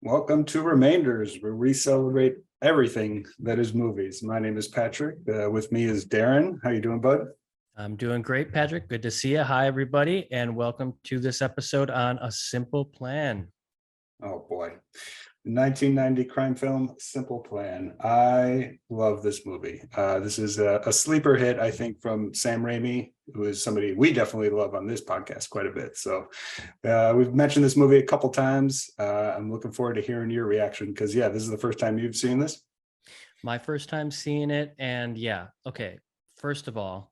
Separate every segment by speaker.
Speaker 1: Welcome to Remainders, where we celebrate everything that is movies. My name is Patrick. With me is Darren. How you doing, bud?
Speaker 2: I'm doing great, Patrick. Good to see you. Hi, everybody, and welcome to this episode on A Simple Plan.
Speaker 1: Oh boy. 1990 crime film, Simple Plan. I love this movie. This is a sleeper hit, I think, from Sam Raimi, who is somebody we definitely love on this podcast quite a bit. So we've mentioned this movie a couple times. I'm looking forward to hearing your reaction because, yeah, this is the first time you've seen this.
Speaker 2: My first time seeing it, and yeah, okay. First of all,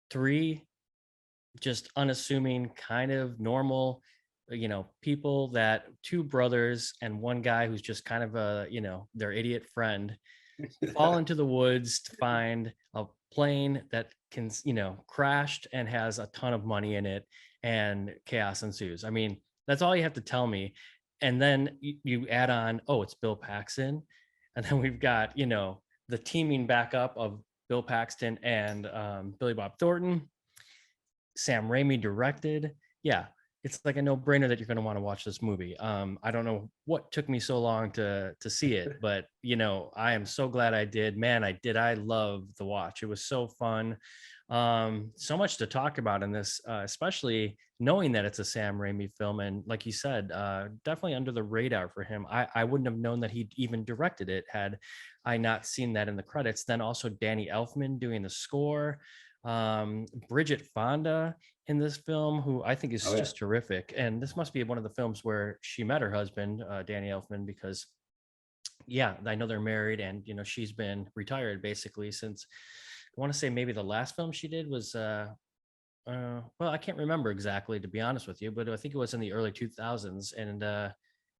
Speaker 2: three just unassuming, kind of normal, people that two brothers and one guy who's just kind of their idiot friend fall into the woods to find a plane that can, crashed and has a ton of money in it, and chaos ensues. I mean, that's all you have to tell me. And then you add on, oh, it's Bill Paxton. And then we've got, the teaming backup of Bill Paxton and Billy Bob Thornton. Sam Raimi directed. Yeah, it's like a no-brainer that you're going to want to watch this movie. I don't know what took me so long to see it, but I am so glad I did. Man, I did. I love the watch. It was so fun. So much to talk about in this, especially knowing that it's a Sam Raimi film, and like you said, definitely under the radar for him. I wouldn't have known that he'd even directed it had I not seen that in the credits. Then also Danny Elfman doing the score. Bridget Fonda in this film, who I think is just terrific. And this must be one of the films where she met her husband, Danny Elfman, because yeah, I know they're married, and she's been retired basically since, I want to say maybe the last film she did was well, I can't remember exactly, to be honest with you, but I think it was in the early 2000s. And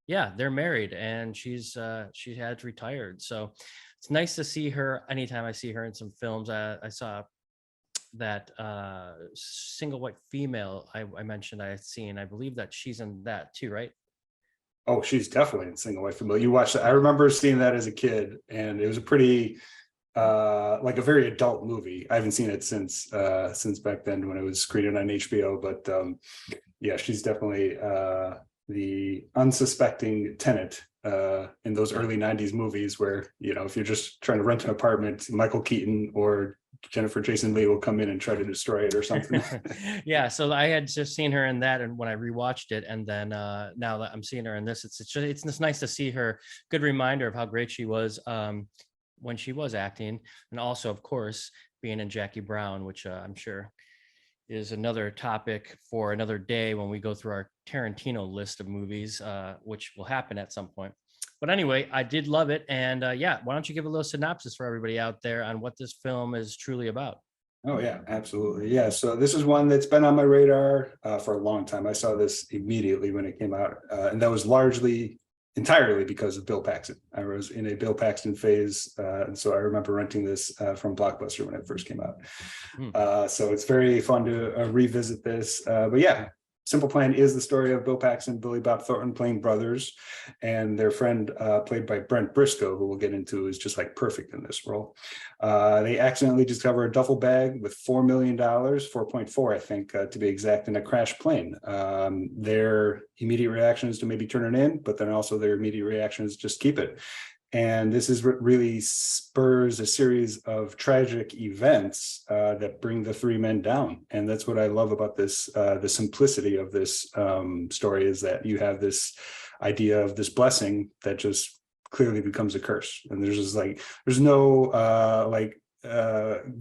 Speaker 2: yeah, they're married, and she had retired. So it's nice to see her anytime I see her in some films. I saw that Single White Female I mentioned I had seen. I believe that she's in that too, right?
Speaker 1: Oh, she's definitely in Single White Female. You watched that. I remember seeing that as a kid, and it was a pretty like a very adult movie. I haven't seen it since back then when it was screened on HBO, but yeah, she's definitely the unsuspecting tenant in those early 90s movies where, if you're just trying to rent an apartment, Michael Keaton or Jennifer Jason Leigh will come in and try to destroy it or something.
Speaker 2: Yeah, so I had just seen her in that, and when I rewatched it, and then now that I'm seeing her in this, it's just nice to see her. Good reminder of how great she was when she was acting, and also, of course, being in Jackie Brown, which I'm sure is another topic for another day when we go through our Tarantino list of movies, which will happen at some point. But anyway, I did love it. And yeah, why don't you give a little synopsis for everybody out there on what this film is truly about?
Speaker 1: Oh, yeah, absolutely. Yeah. So this is one that's been on my radar for a long time. I saw this immediately when it came out. And that was entirely because of Bill Paxton. I was in a Bill Paxton phase. And so I remember renting this from Blockbuster when it first came out. So it's very fun to revisit this. But yeah, Simple Plan is the story of Bill Paxton, Billy Bob Thornton playing brothers, and their friend played by Brent Briscoe, who we'll get into, is just like perfect in this role. They accidentally discover a duffel bag with $4 million, 4.4, I think, to be exact, in a crashed plane. Their immediate reaction is to maybe turn it in, but then also their immediate reaction is just keep it. And this is what really spurs a series of tragic events that bring the three men down. And that's what I love about this, the simplicity of this story, is that you have this idea of this blessing that just clearly becomes a curse. And there's no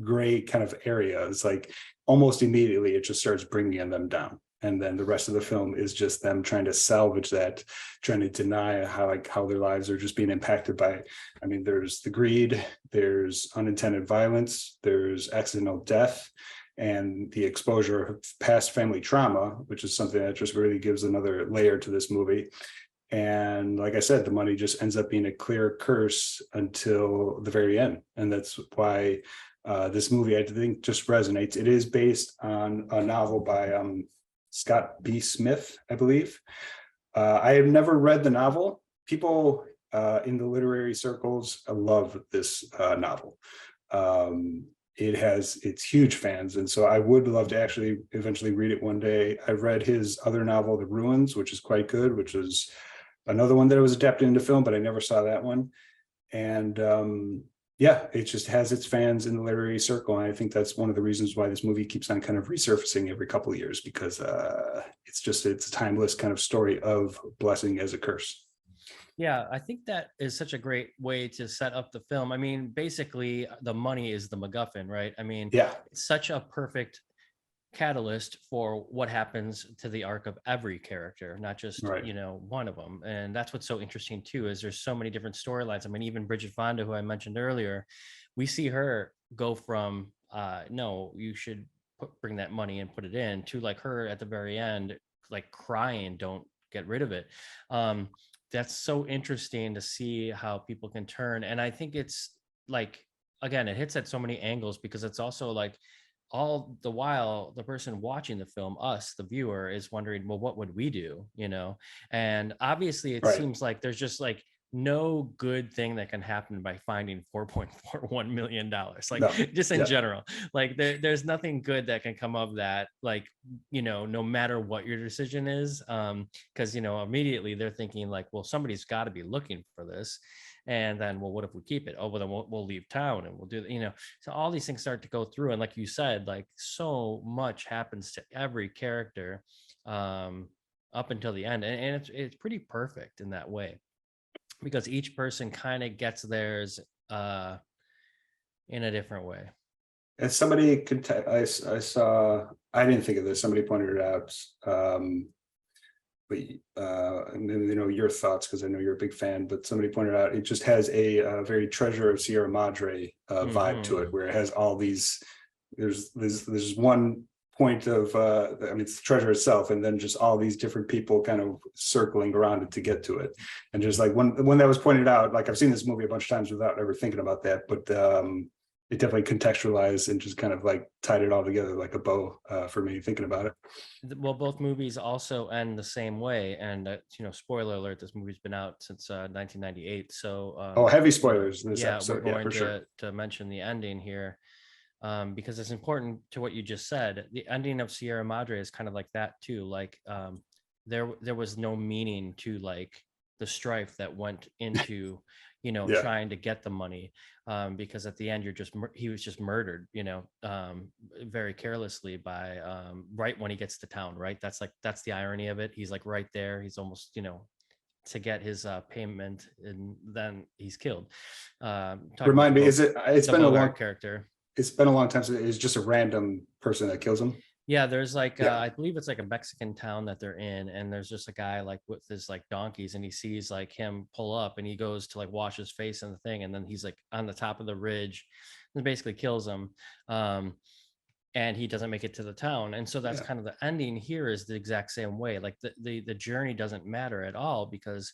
Speaker 1: gray kind of area. It's like almost immediately it just starts bringing them down. And then the rest of the film is just them trying to salvage that, trying to deny how their lives are just being impacted by, I mean, there's the greed, there's unintended violence, there's accidental death, and the exposure of past family trauma, which is something that just really gives another layer to this movie. And like I said, the money just ends up being a clear curse until the very end. And that's why this movie, I think, just resonates. It is based on a novel by Scott B. Smith, I believe. I have never read the novel. People in the literary circles love this novel. It's huge fans, and so I would love to actually eventually read it one day. I've read his other novel, The Ruins, which is quite good, which is another one that was adapted into film, but I never saw that one. And yeah, it just has its fans in the literary circle. And I think that's one of the reasons why this movie keeps on kind of resurfacing every couple of years, because it's a timeless kind of story of blessing as a curse.
Speaker 2: Yeah, I think that is such a great way to set up the film. I mean, basically, the money is the MacGuffin, right? I mean,
Speaker 1: Yeah,
Speaker 2: it's such a perfect catalyst for what happens to the arc of every character, not just
Speaker 1: right.
Speaker 2: one of them. And that's what's so interesting too, is there's so many different storylines. I mean, even Bridget Fonda, who I mentioned earlier, we see her go from no, you should bring that money and put it in, to like her at the very end like crying, don't get rid of it. That's so interesting to see how people can turn. And I think it's like, again, it hits at so many angles, because it's also like, all the while the person watching the film, us the viewer, is wondering, well, what would we do, and obviously it
Speaker 1: Right.
Speaker 2: seems like there's just like no good thing that can happen by finding $4.41 million, like
Speaker 1: No.
Speaker 2: just in
Speaker 1: Yeah.
Speaker 2: general. Like there's nothing good that can come of that, like no matter what your decision is, because immediately they're thinking like, well, somebody's got to be looking for this. And then, well, what if we keep it? Oh, well, then we'll leave town and we'll do, so all these things start to go through. And like you said, like so much happens to every character up until the end. And it's pretty perfect in that way, because each person kind of gets theirs in a different way.
Speaker 1: And somebody could, I saw, I didn't think of this, somebody pointed it out. But your thoughts, because I know you're a big fan, but somebody pointed out it just has a very Treasure of Sierra Madre vibe to it, where it has all these, there's one point of it's the treasure itself, and then just all these different people kind of circling around it to get to it. And just like when that was pointed out, like I've seen this movie a bunch of times without ever thinking about that, but it definitely contextualized and just kind of like tied it all together like a bow for me thinking about it.
Speaker 2: Well, both movies also end the same way, and spoiler alert, this movie's been out since 1998. So
Speaker 1: heavy spoilers in this
Speaker 2: yeah,
Speaker 1: episode.
Speaker 2: we're going
Speaker 1: For sure.
Speaker 2: to mention the ending here, because it's important to what you just said. The ending of Sierra Madre is kind of like that too. Like there was no meaning to like the strife that went into
Speaker 1: Yeah.
Speaker 2: trying to get the money, because at the end he was just murdered, very carelessly by right when he gets to town, right? That's the irony of it. He's like right there, he's almost to get his payment, and then he's killed.
Speaker 1: Remind me, is it? It's been a long
Speaker 2: character.
Speaker 1: It's been a long time since it's just a random person that kills him.
Speaker 2: Yeah, there's like I believe it's like a Mexican town that they're in, and there's just a guy like with his like donkeys, and he sees like him pull up, and he goes to like wash his face in the thing, and then he's like on the top of the ridge, and basically kills him, and he doesn't make it to the town. And so that's kind of the ending here, is the exact same way. Like the journey doesn't matter at all, because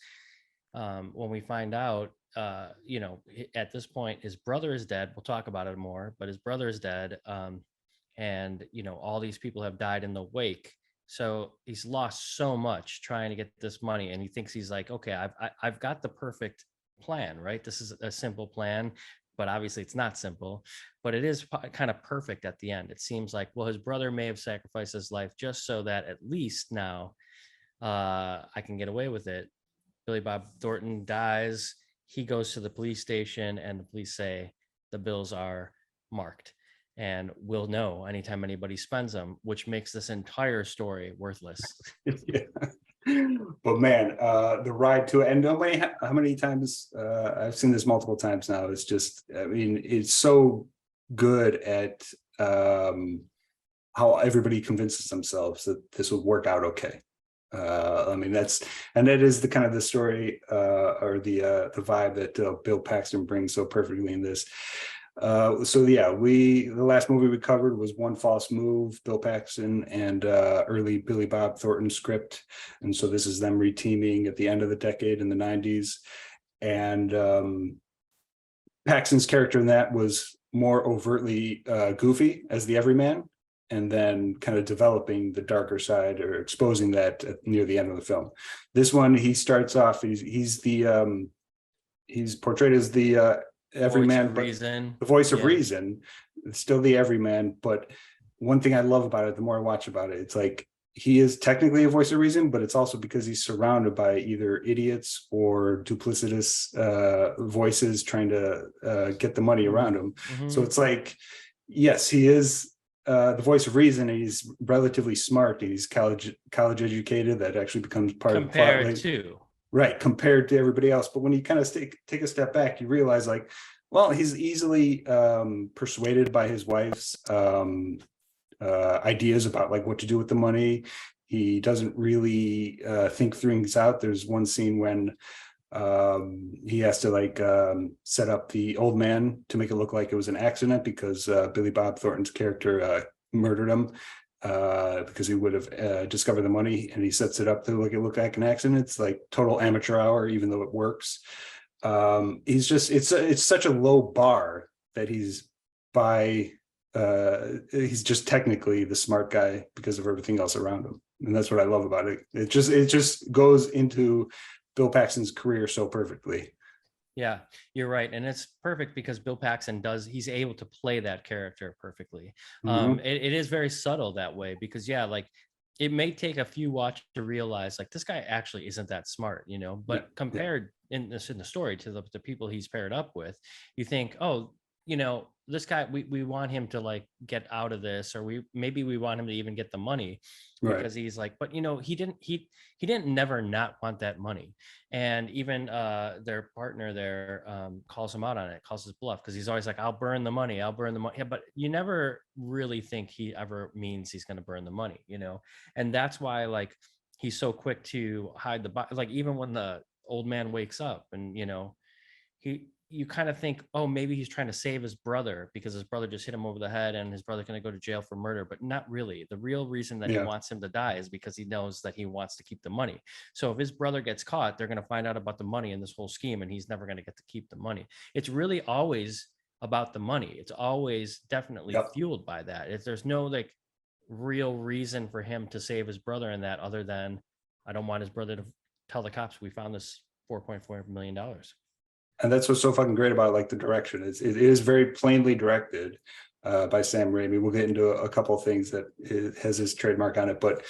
Speaker 2: when we find out, at this point his brother is dead. We'll talk about it more, but his brother is dead. And all these people have died in the wake, so he's lost so much trying to get this money, and he thinks he's like, okay, I've got the perfect plan, right? This is a simple plan, but obviously it's not simple, but it is kind of perfect at the end. It seems like, well, his brother may have sacrificed his life just so that at least now I can get away with it. Billy Bob Thornton dies. He goes to the police station, and the police say the bills are marked, and we'll know anytime anybody spends them, which makes this entire story worthless.
Speaker 1: Yeah. But man, the ride to it, and how many times I've seen this multiple times now. It's just, I mean, it's so good at how everybody convinces themselves that this will work out okay. I mean, that is the kind of the story or the vibe that Bill Paxton brings so perfectly in this. So yeah, the last movie we covered was One False Move, Bill Paxton and early Billy Bob Thornton script, and so this is them reteaming at the end of the decade in the 90s. And Paxton's character in that was more overtly goofy as the everyman, and then kind of developing the darker side or exposing that near the end of the film. This one, he starts off, he's portrayed as the everyman, but
Speaker 2: reason.
Speaker 1: The voice of reason. It's still the everyman, but one thing I love about it, the more I watch about it, it's like he is technically a voice of reason, but it's also because he's surrounded by either idiots or duplicitous voices trying to get the money around him. So it's like, yes, he is the voice of reason, and he's relatively smart, and he's college educated. That actually becomes part of the plot.
Speaker 2: Compared to.
Speaker 1: Right, compared to everybody else. But when you kind of take a step back, you realize, like, well, he's easily persuaded by his wife's ideas about like what to do with the money. He doesn't really think things out. There's one scene when he has to like set up the old man to make it look like it was an accident because Billy Bob Thornton's character murdered him because he would have discovered the money, and he sets it up to look like an accident. It's like total amateur hour, even though it works. He's just it's such a low bar that he's just technically the smart guy because of everything else around him, and that's what I love about it. It just goes into Bill Paxton's career so perfectly.
Speaker 2: Yeah, you're right. And it's perfect because Bill Paxton he's able to play that character perfectly. It is very subtle that way because, yeah, like it may take a few watch to realize like this guy actually isn't that smart, but compared in the story to the people he's paired up with, you think, oh, this guy, we want him to like get out of this, or we want him to even get the money because he's like, but he didn't never not want that money. And even their partner there calls him out on it, calls his bluff, because he's always like, I'll burn the money. Yeah, but you never really think he ever means he's going to burn the money, and that's why like he's so quick to hide the body. Like even when the old man wakes up and you kind of think, oh, maybe he's trying to save his brother because his brother just hit him over the head and his brother's going to go to jail for murder, but not really. The real reason that he wants him to die is because he knows that he wants to keep the money. So if his brother gets caught, they're going to find out about the money in this whole scheme, and he's never going to get to keep the money. It's really always about the money. It's always definitely fueled by that. There's no like real reason for him to save his brother in that other than, I don't want his brother to tell the cops we found this $4.4 million.
Speaker 1: And that's what's so fucking great about like the direction. It is very plainly directed by Sam Raimi. We'll get into a couple of things that it has his trademark on it, but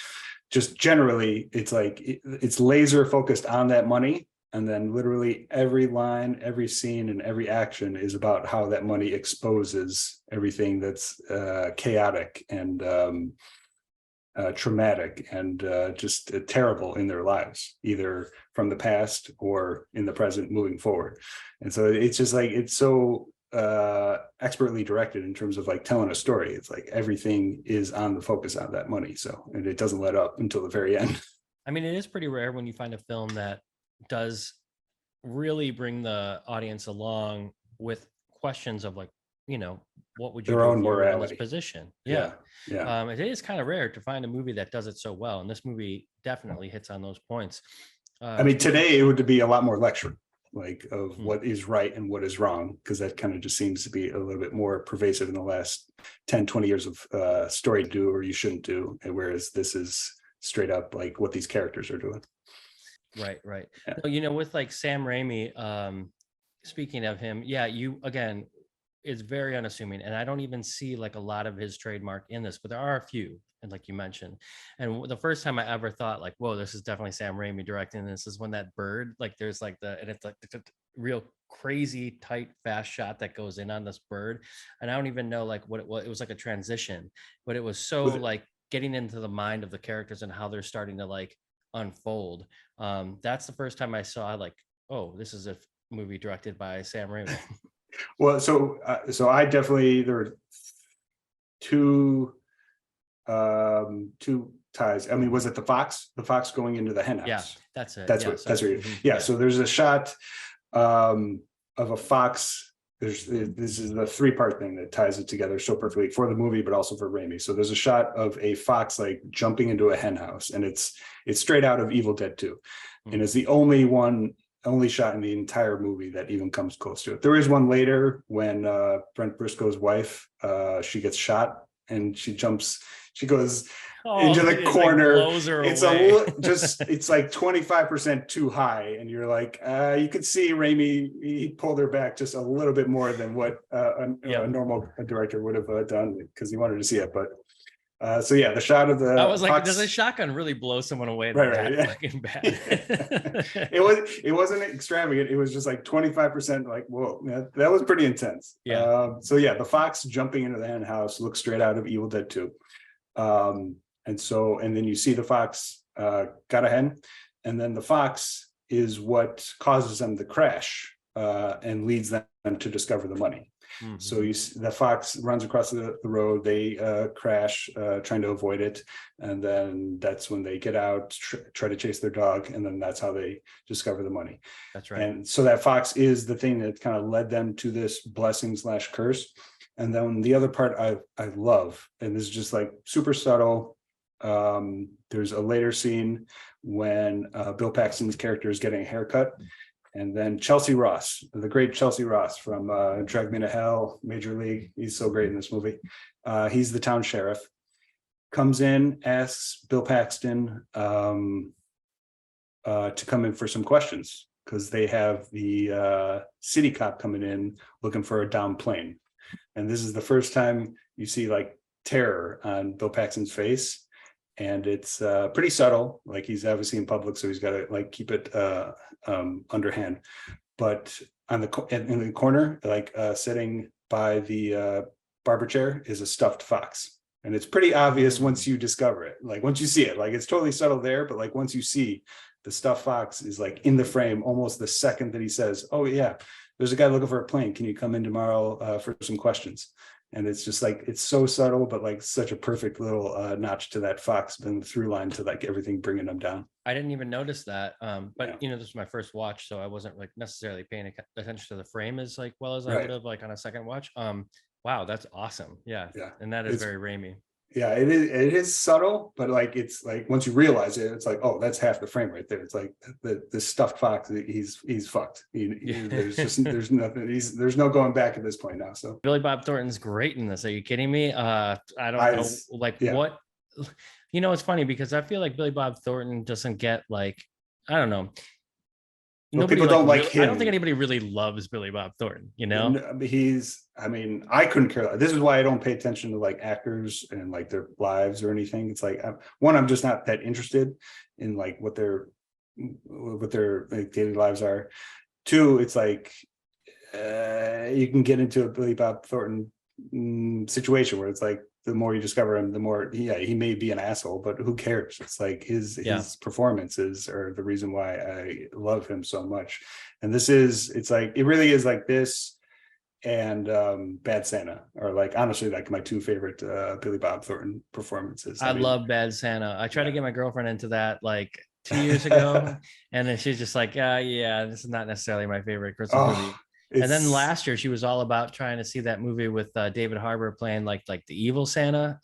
Speaker 1: just generally, it's like it's laser focused on that money, and then literally every line, every scene, and every action is about how that money exposes everything that's chaotic and traumatic and just terrible in their lives, either from the past or in the present moving forward. And so it's just like, it's so expertly directed in terms of like telling a story. It's like everything is on the focus on that money. So, and it doesn't let up until the very end. I
Speaker 2: mean, it is pretty rare when you find a film that does really bring the audience along with questions of like, what would you do if you were in this position? Yeah. It is kind of rare to find a movie that does it so well, and this movie definitely hits on those points.
Speaker 1: I mean, today it would be a lot more lecture, like of what is right and what is wrong, because that kind of just seems to be a little bit more pervasive in the last 10, 20 years of story do or you shouldn't do, and whereas this is straight up like what these characters are doing.
Speaker 2: Right. Yeah. So, with like Sam Raimi, speaking of him, again, it's very unassuming, and I don't even see like a lot of his trademark in this, but there are a few, and like you mentioned, and the first time I ever thought like, whoa, this is definitely Sam Raimi directing this is when that bird, like there's like and it's like the real crazy tight fast shot that goes in on this bird, and I don't even know like what it was. It was like a transition, but it was so like getting into the mind of the characters and how they're starting to like unfold. That's the first time I saw like, oh, this is a movie directed by Sam Raimi.
Speaker 1: Well, so I definitely, there were two ties. I mean, was it the fox going into the hen house?
Speaker 2: Yeah, that's it.
Speaker 1: That's
Speaker 2: what.
Speaker 1: So there's a shot of a fox. This is the 3-part thing that ties it together so perfectly for the movie, but also for Raimi. So there's a shot of a fox like jumping into a hen house, and it's straight out of Evil Dead 2, and it's the only shot in the entire movie that even comes close to it. There is one later when Brent Briscoe's wife, she gets shot and she goes into the corner. Like it's like 25% too high, and you're like, you could see Raimi, he pulled her back just a little bit more than what a normal director would have done because he wanted to see it. But So yeah, the shot of the
Speaker 2: I was like,
Speaker 1: Fox,
Speaker 2: does a shotgun really blow someone away?
Speaker 1: right,
Speaker 2: That
Speaker 1: yeah.
Speaker 2: fucking bad.
Speaker 1: It wasn't extravagant. It was just like 25%. Like, whoa, that was pretty intense.
Speaker 2: Yeah.
Speaker 1: So yeah, the fox jumping into the hen house looks straight out of Evil Dead 2. And then you see the fox got a hen, and then the fox is what causes them to crash and leads them to discover the money. So the fox runs across the road, they crash, trying to avoid it. And then that's when they get out, try to chase their dog. And then that's how they discover the money.
Speaker 2: That's right.
Speaker 1: And so that fox is the thing that kind of led them to this blessing / curse. And then the other part I love, and this is just like super subtle. There's a later scene when Bill Paxton's character is getting a haircut. And then Chelsea Ross, the great Chelsea Ross from Drag Me to Hell, Major League. He's so great in this movie. He's the town sheriff. Comes in, asks Bill Paxton to come in for some questions because they have the city cop coming in looking for a downed plane. And this is the first time you see like terror on Bill Paxton's face. And it's pretty subtle, like he's obviously in public, so he's got to like keep it underhand. But in the corner, like sitting by the barber chair, is a stuffed fox, and it's pretty obvious once you discover it. Like once you see it, like it's totally subtle there, but like once you see the stuffed fox is like in the frame almost the second that he says, "Oh yeah, there's a guy looking for a plane. Can you come in tomorrow for some questions?" And it's just like, it's so subtle, but like such a perfect little notch to that fox, been through line to like everything bringing them down.
Speaker 2: I didn't even notice that. But
Speaker 1: Yeah.
Speaker 2: this was my first watch, so I wasn't like necessarily paying attention to the frame as like well as I
Speaker 1: Right.
Speaker 2: would have like on a second watch. Wow, that's awesome. Yeah.
Speaker 1: Yeah.
Speaker 2: And that is
Speaker 1: It's-
Speaker 2: very Raimi.
Speaker 1: Yeah, it is subtle, but like it's like once you realize it, it's like, oh, that's half the frame right there. It's like the stuffed fox, he's fucked. There's nothing, there's no going back at this point now. So
Speaker 2: Billy Bob Thornton's great in this. Are you kidding me? I don't know like
Speaker 1: yeah.
Speaker 2: what it's funny because I feel like Billy Bob Thornton doesn't get like, I don't know.
Speaker 1: Well, people don't like him.
Speaker 2: I don't think anybody really loves Billy Bob Thornton,
Speaker 1: I mean, I couldn't care. This is why I don't pay attention to like actors and like their lives or anything. It's like, I'm just not that interested in like what their like, daily lives are. Two, it's like you can get into a Billy Bob Thornton situation where it's like the more you discover him, the more he may be an asshole, but who cares? It's like his performances are the reason why I love him so much. And it's like it really is like this and Bad Santa are like honestly like my two favorite Billy Bob Thornton performances.
Speaker 2: I love Bad Santa. I tried to get my girlfriend into that like 2 years ago, and then she's just like, yeah, this is not necessarily my favorite Christmas movie. And then last year she was all about trying to see that movie with David Harbour playing like the evil Santa.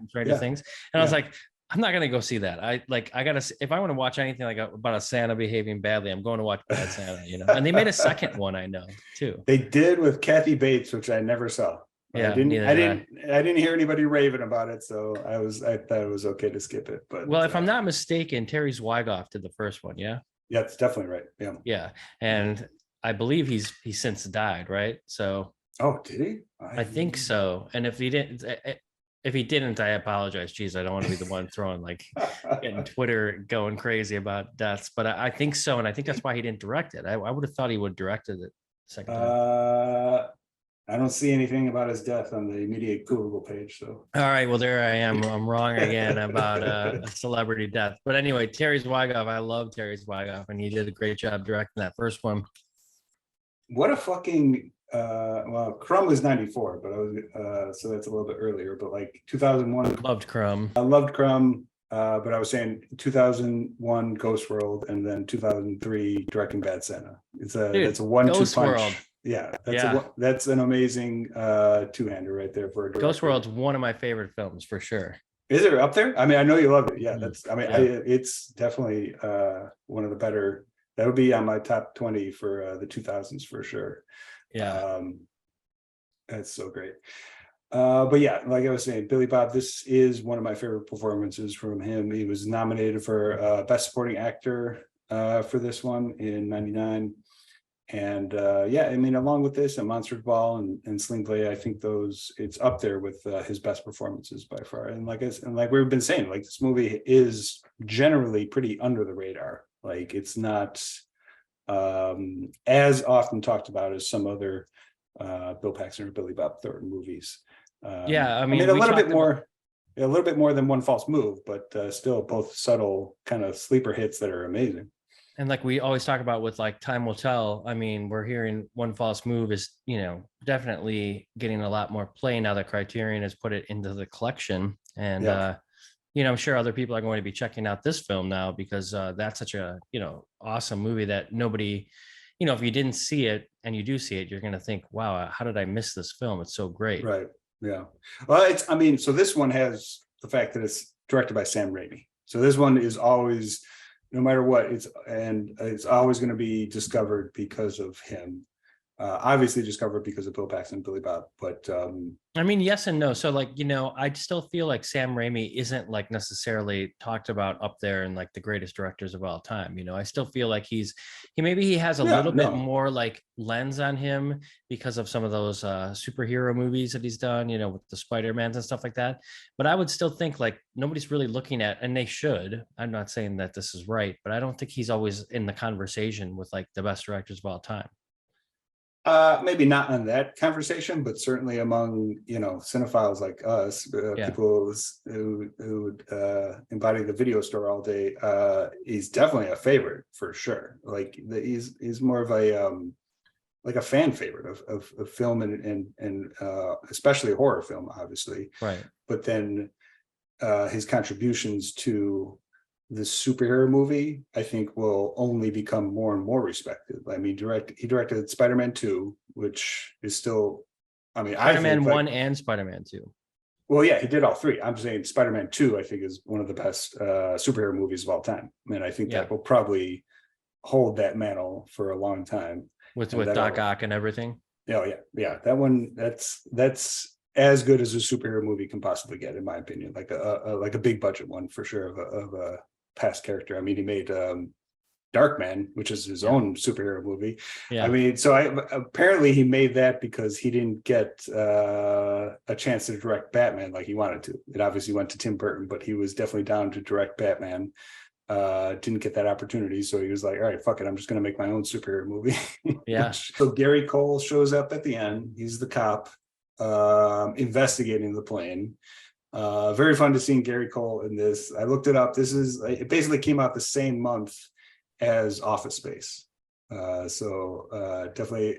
Speaker 2: Stranger Things. And I was like, I'm not gonna go see that. I gotta, if I want to watch anything like about a Santa behaving badly, I'm going to watch Bad Santa. And they made a second one, I know too.
Speaker 1: They did with Kathy Bates, which I never saw.
Speaker 2: Yeah,
Speaker 1: I didn't hear anybody raving about it, so I thought it was okay to skip it. But
Speaker 2: well, if I'm not mistaken, Terry Zwigoff did the first one. Yeah,
Speaker 1: it's definitely right.
Speaker 2: Yeah, and I believe he's since died, right? So
Speaker 1: did he?
Speaker 2: I think so. And if he didn't, I apologize. Geez, I don't want to be the one throwing like getting Twitter going crazy about deaths, but I think so, and I think that's why he didn't direct it. I would have thought he would directed it second time.
Speaker 1: I don't see anything about his death on the immediate Google page. So
Speaker 2: all right, well there I am. I'm wrong again about a celebrity death. But anyway, Terry Zwigoff. I love Terry Zwigoff, and he did a great job directing that first one.
Speaker 1: What a fucking Crumb was 94, but I was so that's a little bit earlier, but like 2001.
Speaker 2: Loved Crumb.
Speaker 1: I loved Crumb, but I was saying 2001 Ghost World and then 2003 directing Bad Santa. That's a 1-2 punch.
Speaker 2: World.
Speaker 1: Yeah, that's an amazing two-hander right there for a director.
Speaker 2: Ghost World's one of my favorite films for sure.
Speaker 1: Is it up there? I mean, I know you love it. Yeah, it's definitely one of the better. That would be on my top 20 for the 2000s for sure.
Speaker 2: Yeah,
Speaker 1: that's so great. But yeah, like I was saying, Billy Bob, this is one of my favorite performances from him. He was nominated for Best Supporting Actor for this one in '99. And yeah, I mean, along with this and Monsters Ball and Sling Blade, I think it's up there with his best performances by far. And like we've been saying, like this movie is generally pretty under the radar. Like it's not as often talked about as some other Bill Paxton or Billy Bob Thornton movies.
Speaker 2: Yeah, I
Speaker 1: I
Speaker 2: mean,
Speaker 1: mean, a
Speaker 2: we
Speaker 1: little bit
Speaker 2: talked
Speaker 1: more, a little bit more than One False Move, but still both subtle kind of sleeper hits that are amazing.
Speaker 2: And like we always talk about with like Time Will Tell, I mean, we're hearing One False Move is, definitely getting a lot more play now that Criterion has put it into the collection. And,
Speaker 1: Yeah.
Speaker 2: I'm sure other people are going to be checking out this film now because that's such a, awesome movie that nobody, if you didn't see it and you do see it, you're going to think, wow, how did I miss this film? It's so great.
Speaker 1: Right. Yeah. Well, I mean, so this one has the fact that it's directed by Sam Raimi. So this one is always, no matter what, it's always going to be discovered because of him. Obviously discovered because of Bill Paxton and Billy Bob, but
Speaker 2: I mean, yes and no. So like, I still feel like Sam Raimi isn't like necessarily talked about up there in like the greatest directors of all time. I still feel like he has a little bit more like lens on him because of some of those superhero movies that he's done, with the Spider-Mans and stuff like that. But I would still think like nobody's really looking at, and they should. I'm not saying that this is right, but I don't think he's always in the conversation with like the best directors of all time.
Speaker 1: Maybe not on that conversation, but certainly among cinephiles like us, people who embody the video store all day. He's definitely a favorite for sure. Like he's more of a like a fan favorite of film and especially horror film, obviously.
Speaker 2: Right.
Speaker 1: But then his contributions to the superhero movie, I think, will only become more and more respected. I mean, he directed Spider-Man 2, which is still, I mean,
Speaker 2: Spider-Man 1 and Spider-Man 2.
Speaker 1: Well, yeah, he did all three. I'm saying Spider-Man 2, I think, is one of the best superhero movies of all time. And I think that will probably hold that mantle for a long time.
Speaker 2: With Doc Ock and everything.
Speaker 1: Oh, yeah. That one, that's as good as a superhero movie can possibly get, in my opinion. Like a big budget one for sure of a past character. I mean, he made Darkman, which is his own superhero movie. I mean, so apparently he made that because he didn't get a chance to direct Batman like he wanted to. It obviously went to Tim Burton, but he was definitely down to direct Batman. Didn't get that opportunity, so he was like, all right, fuck it, I'm just gonna make my own superhero movie. So Gary Cole shows up at the end. He's the cop investigating the plane. Very fun to see Gary Cole in this. I looked it up. It basically came out the same month as Office Space. So definitely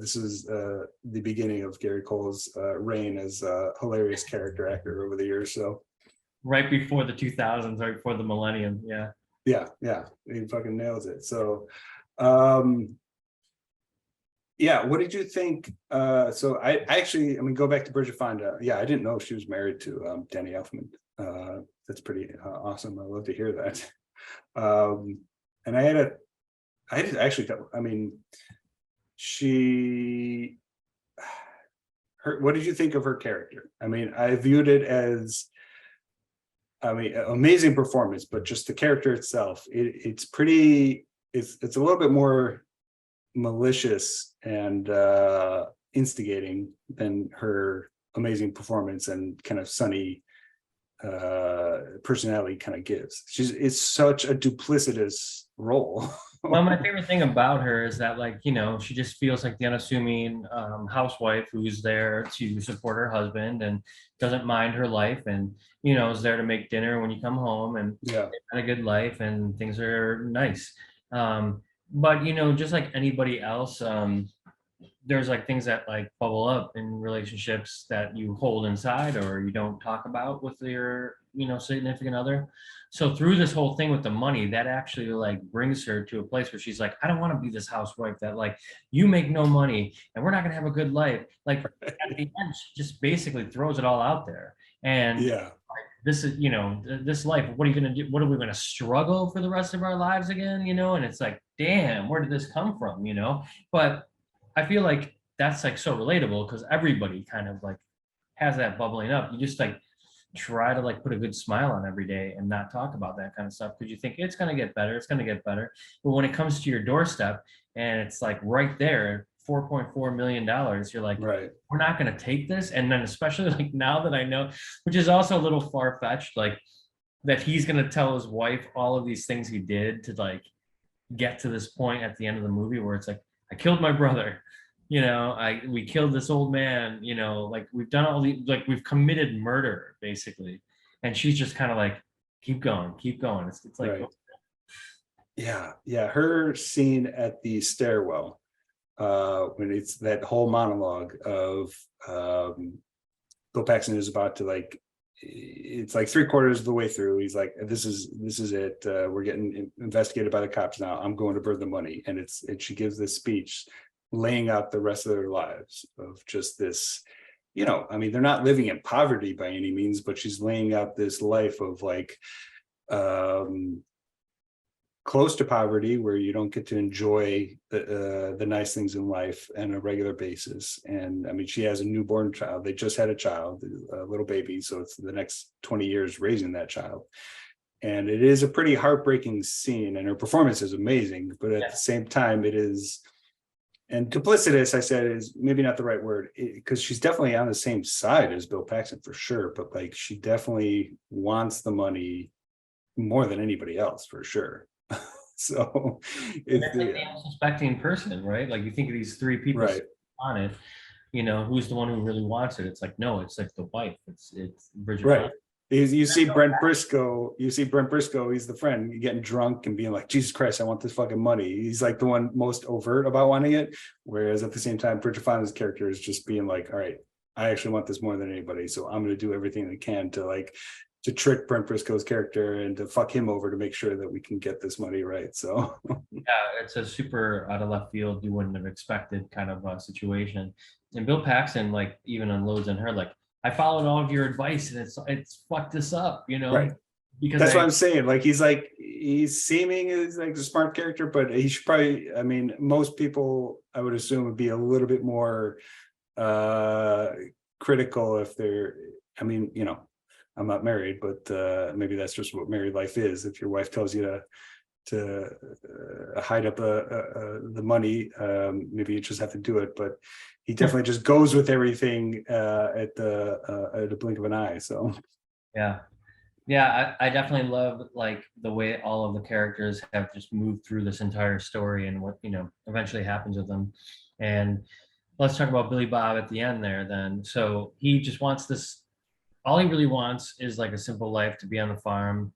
Speaker 1: this is the beginning of Gary Cole's reign as a hilarious character actor over the years. So
Speaker 2: right before the 2000s, right before the millennium.
Speaker 1: Yeah, he fucking nails it. So yeah, what did you think? So I mean, go back to Bridget Fonda. Yeah, I didn't know she was married to Danny Elfman. That's pretty awesome. I love to hear that. And I mean, what did you think of her character? I mean, I viewed it as, amazing performance, but just the character itself, it's a little bit more malicious and instigating than her amazing performance and kind of sunny personality kind of gives. It's such a duplicitous role.
Speaker 2: Well, my favorite thing about her is that, like, she just feels like the unassuming housewife who's there to support her husband and doesn't mind her life, and is there to make dinner when you come home, and they've had a good life and things are nice. But just like anybody else, there's like things that like bubble up in relationships that you hold inside or you don't talk about with your significant other. So through this whole thing with the money, that actually like brings her to a place where she's like, I don't want to be this housewife that like, you make no money and we're not gonna have a good life. Like at the end, she just basically throws it all out there. And this is, this life, what are you gonna do? What are we gonna struggle for the rest of our lives again? And it's like, damn, where did this come from? But I feel like that's like so relatable because everybody kind of like has that bubbling up. You just like, try to like put a good smile on every day and not talk about that kind of stuff because you think it's going to get better, it's going to get better. But when it comes to your doorstep and it's like right there, $4.4 million, you're like,
Speaker 1: Right.
Speaker 2: we're not going to take this. And then especially like now that I know, which is also a little far-fetched, like that he's going to tell his wife all of these things he did to like get to this point at the end of the movie where it's like, I killed my brother, we killed this old man, like we've done all these, like we've committed murder basically. And she's just kind of like, keep going, keep going. It's like,
Speaker 1: Right. Yeah. Her scene at the stairwell, when it's that whole monologue of Bill Paxton is about to like, it's like 3/4 of the way through. He's like, this is it. We're getting investigated by the cops now. I'm going to burn the money. And she gives this speech laying out the rest of their lives of just this, I mean, they're not living in poverty by any means, but she's laying out this life of like, close to poverty where you don't get to enjoy the nice things in life on a regular basis. And I mean, she has a newborn child. They just had a child, a little baby. So it's the next 20 years raising that child. And it is a pretty heartbreaking scene, and her performance is amazing, but at the same time it is, and duplicitous, I said, is maybe not the right word, because she's definitely on the same side as Bill Paxton for sure, but like she definitely wants the money more than anybody else for sure. So
Speaker 2: it's like the unsuspecting person, right? Like you think of these three people
Speaker 1: right
Speaker 2: on it, who's the one who really wants it? It's like, no, it's like the wife. It's Bridget.
Speaker 1: right. You see Brent Briscoe, he's the friend getting drunk and being like, Jesus Christ, I want this fucking money. He's like the one most overt about wanting it. Whereas at the same time, Bridget Fonda's character is just being like, all right, I actually want this more than anybody. So I'm going to do everything I can to trick Brent Briscoe's character and to fuck him over to make sure that we can get this money right. So
Speaker 2: yeah, it's a super out of left field, you wouldn't have expected kind of situation. And Bill Paxton like even unloads on her like, I followed all of your advice and it's fucked this up,
Speaker 1: right.
Speaker 2: Because
Speaker 1: that's what I'm saying. Like he's seeming as like a smart character, but he should probably, I mean, most people I would assume would be a little bit more critical if they're, I mean, I'm not married, but maybe that's just what married life is. If your wife tells you to hide up the money, maybe you just have to do it. But he definitely just goes with everything at the blink of an eye. So
Speaker 2: yeah, I definitely love like the way all of the characters have just moved through this entire story and what eventually happens with them. And let's talk about Billy Bob at the end there then. So he just wants this, all he really wants is like a simple life, to be on the farm.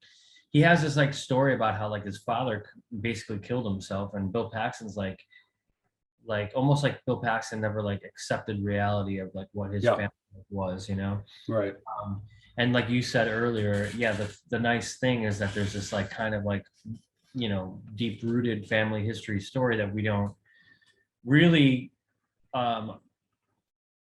Speaker 2: He has this like story about how like his father basically killed himself, and Bill Paxton's like almost like Bill Paxton never like accepted reality of like what his family was,
Speaker 1: right.
Speaker 2: And like you said earlier, yeah, the nice thing is that there's this like kind of like deep rooted family history story that we don't really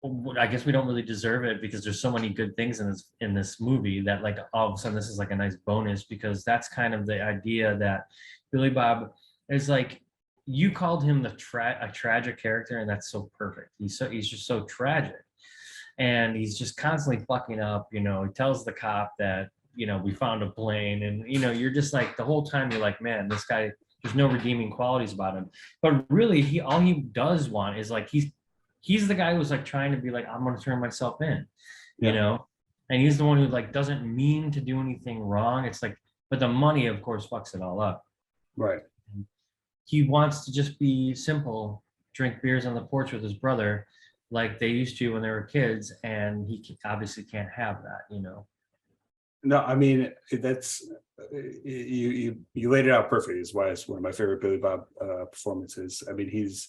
Speaker 2: I guess we don't really deserve it because there's so many good things in this movie that like all of a sudden this is like a nice bonus, because that's kind of the idea that Billy Bob is like, you called him a tragic character, and that's so perfect. He's just so tragic, and he's just constantly fucking up. He tells the cop that we found a plane, and you're just like the whole time you're like, man, this guy, there's no redeeming qualities about him. But really, all he does want is like he's the guy who's like trying to be like, I'm going to turn myself in, and he's the one who like doesn't mean to do anything wrong. It's like, but the money, of course, fucks it all up.
Speaker 1: Right.
Speaker 2: He wants to just be simple, drink beers on the porch with his brother, like they used to when they were kids, and he obviously can't have that.
Speaker 1: No, I mean, that's you laid it out perfectly. Is why it's one of my favorite Billy Bob performances. I mean, he's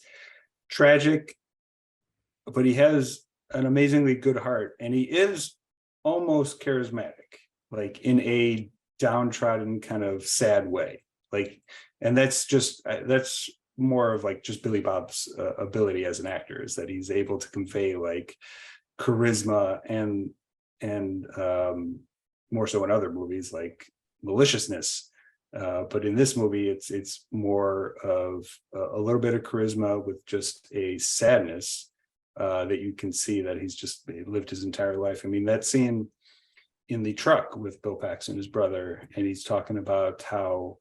Speaker 1: tragic, but he has an amazingly good heart, and he is almost charismatic, like in a downtrodden kind of sad way. Like, and that's more of like just Billy Bob's ability as an actor, is that he's able to convey like charisma and more so in other movies like maliciousness. But in this movie, it's more of a little bit of charisma with just a sadness that you can see that he's just lived his entire life. I mean, that scene in the truck with Bill Paxton, his brother, and he's talking about how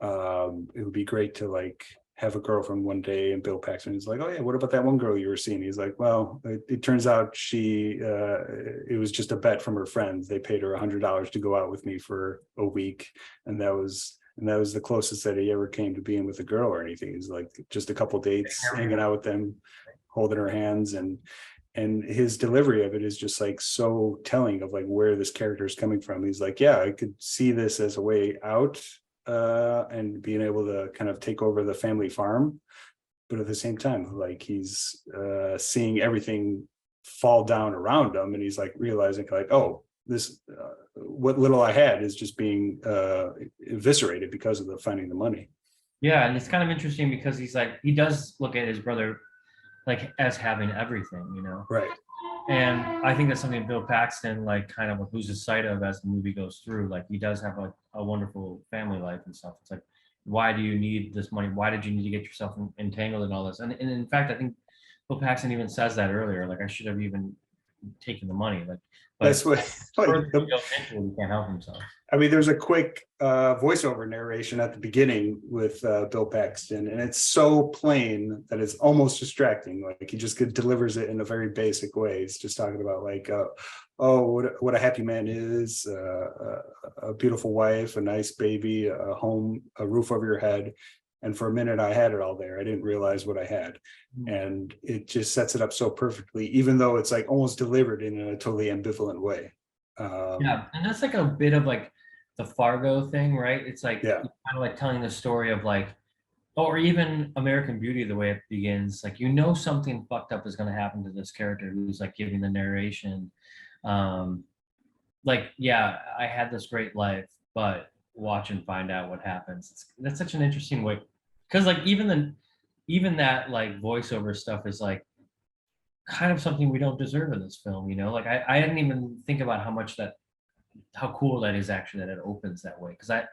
Speaker 1: it would be great to like have a girlfriend one day, and Bill Paxton is like, oh yeah, what about that one girl you were seeing? He's like, well, it turns out it was just a bet from her friends. They paid her $100 to go out with me for a week, and that was the closest that he ever came to being with a girl or anything. He's like just a couple dates, hanging out with them, holding her hands, and his delivery of it is just like so telling of like where this character is coming from. He's like, yeah, I could see this as a way out, and being able to kind of take over the family farm, but at the same time, like he's seeing everything fall down around him, and he's like realizing like, oh, this what little I had is just being eviscerated because of the finding the money.
Speaker 2: Yeah, and it's kind of interesting because he's like, he does look at his brother like as having everything, you know.
Speaker 1: Right.
Speaker 2: And I think that's something Bill Paxton like kind of loses sight of as the movie goes through. Like he does have a wonderful family life and stuff. It's like, why do you need this money? Why did you need to get yourself entangled in all this? And in fact, I think Bill Paxton even says that earlier. Like I should have even taken the money. Like, but
Speaker 1: That's what
Speaker 2: further he goes into it, he can't help himself.
Speaker 1: I mean, there's a quick voiceover narration at the beginning with Bill Paxton, and it's so plain that it's almost distracting. Like he just delivers it in a very basic way. He's just talking about like, oh, what a happy man is, a beautiful wife, a nice baby, a home, a roof over your head. And for a minute, I had it all there. I didn't realize what I had. And it just sets it up so perfectly, even though it's like almost delivered in a totally ambivalent way.
Speaker 2: Yeah, and that's like a bit of like the Fargo thing, right? It's like
Speaker 1: Yeah.
Speaker 2: kind of like telling the story of like, or even American Beauty, the way it begins, like you know something fucked up is going to happen to this character who's like giving the narration. Like, yeah, I had this great life, but watch and find out what happens. That's such an interesting way, because like even that like voiceover stuff is like kind of something we don't deserve in this film, you know. Like I didn't even think about how cool that is actually that it opens that way, because I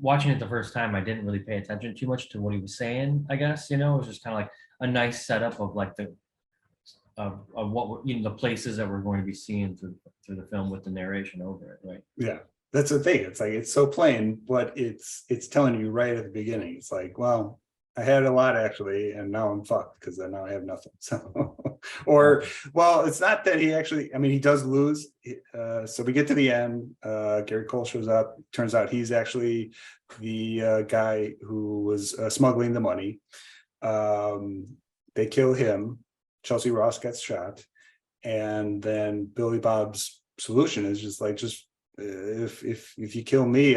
Speaker 2: watching it the first time I didn't really pay attention too much to what he was saying, I guess, you know. It was just kind of like a nice setup of like the of what you know, the places that we're going to be seeing through the film with the narration over it, right?
Speaker 1: Yeah, that's the thing. It's like it's so plain, but it's telling you right at the beginning. It's like, well, I had a lot actually, and now I'm fucked because now I have nothing. So, or well, it's not that he actually. I mean, he does lose. So we get to the end. Gary Cole shows up. Turns out he's actually the guy who was smuggling the money. They kill him. Chelsea Ross gets shot, and then Billy Bob's solution is just like, if you kill me,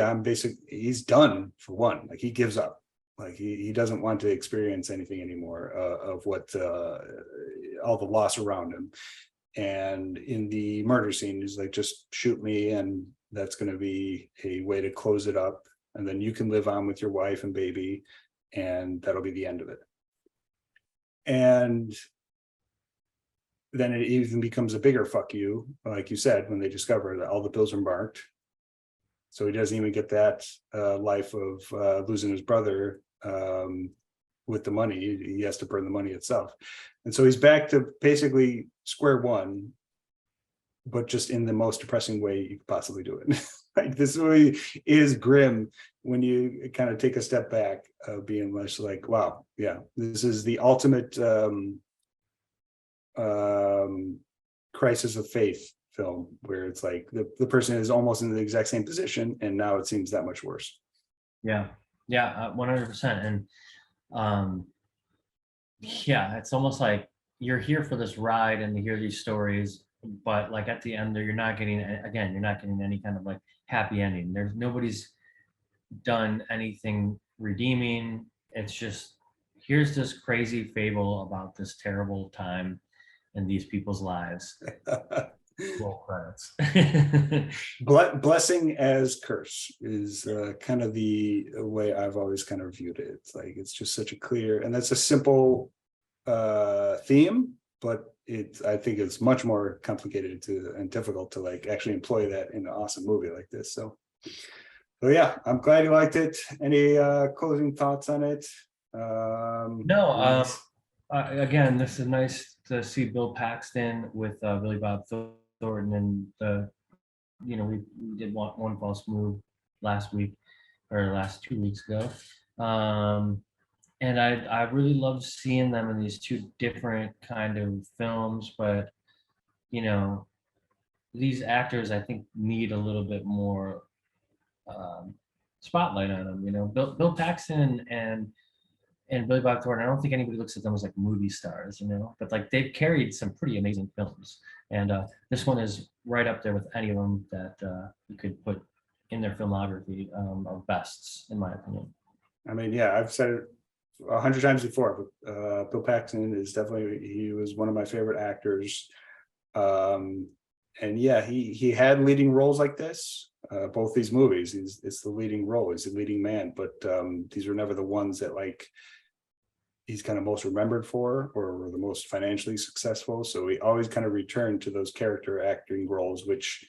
Speaker 1: he's done for one. Like he gives up. Like he doesn't want to experience anything anymore of what all the loss around him. And in the murder scene, he's like, just shoot me, and that's going to be a way to close it up, and then you can live on with your wife and baby, and that'll be the end of it. And then it even becomes a bigger fuck you, like you said, when they discover that all the bills are marked. So he doesn't even get that life of losing his brother with the money. He has to burn the money itself. And so he's back to basically square one, but just in the most depressing way you could possibly do it. Like this movie is grim when you kind of take a step back, being much like, wow, yeah, this is the ultimate crisis of faith film, where it's like the person is almost in the exact same position, and now it seems that much worse.
Speaker 2: Yeah, 100%. And yeah, it's almost like you're here for this ride and to hear these stories, but like at the end there, you're not getting any kind of like happy ending. Nobody's done anything redeeming. It's just, here's this crazy fable about this terrible time in these people's lives. Roll credits.
Speaker 1: Blessing as curse is kind of the way I've always kind of viewed it. It's like, it's just such a clear, and that's a simple theme, but I think it's much more complicated and difficult to like actually employ that in an awesome movie like this. So yeah, I'm glad you liked it. Any closing thoughts on it?
Speaker 2: No, again, this is nice to see Bill Paxton with Billy Bob Thornton, and the we did one false move last week or last 2 weeks ago. And I really love seeing them in these two different kind of films, but you know, these actors I think need a little bit more um, spotlight on them. Bill Paxton and Billy Bob Thornton. I don't think anybody looks at them as like movie stars, but like they've carried some pretty amazing films, and this one is right up there with any of them that you could put in their filmography of bests, in my opinion.
Speaker 1: I mean, yeah, I've said it 100 times before, but Bill Paxton is he was one of my favorite actors. And yeah, he had leading roles like this, both these movies. It's the leading role, he's the leading man, but these were never the ones that like he's kind of most remembered for or were the most financially successful. So he always kind of returned to those character acting roles, which,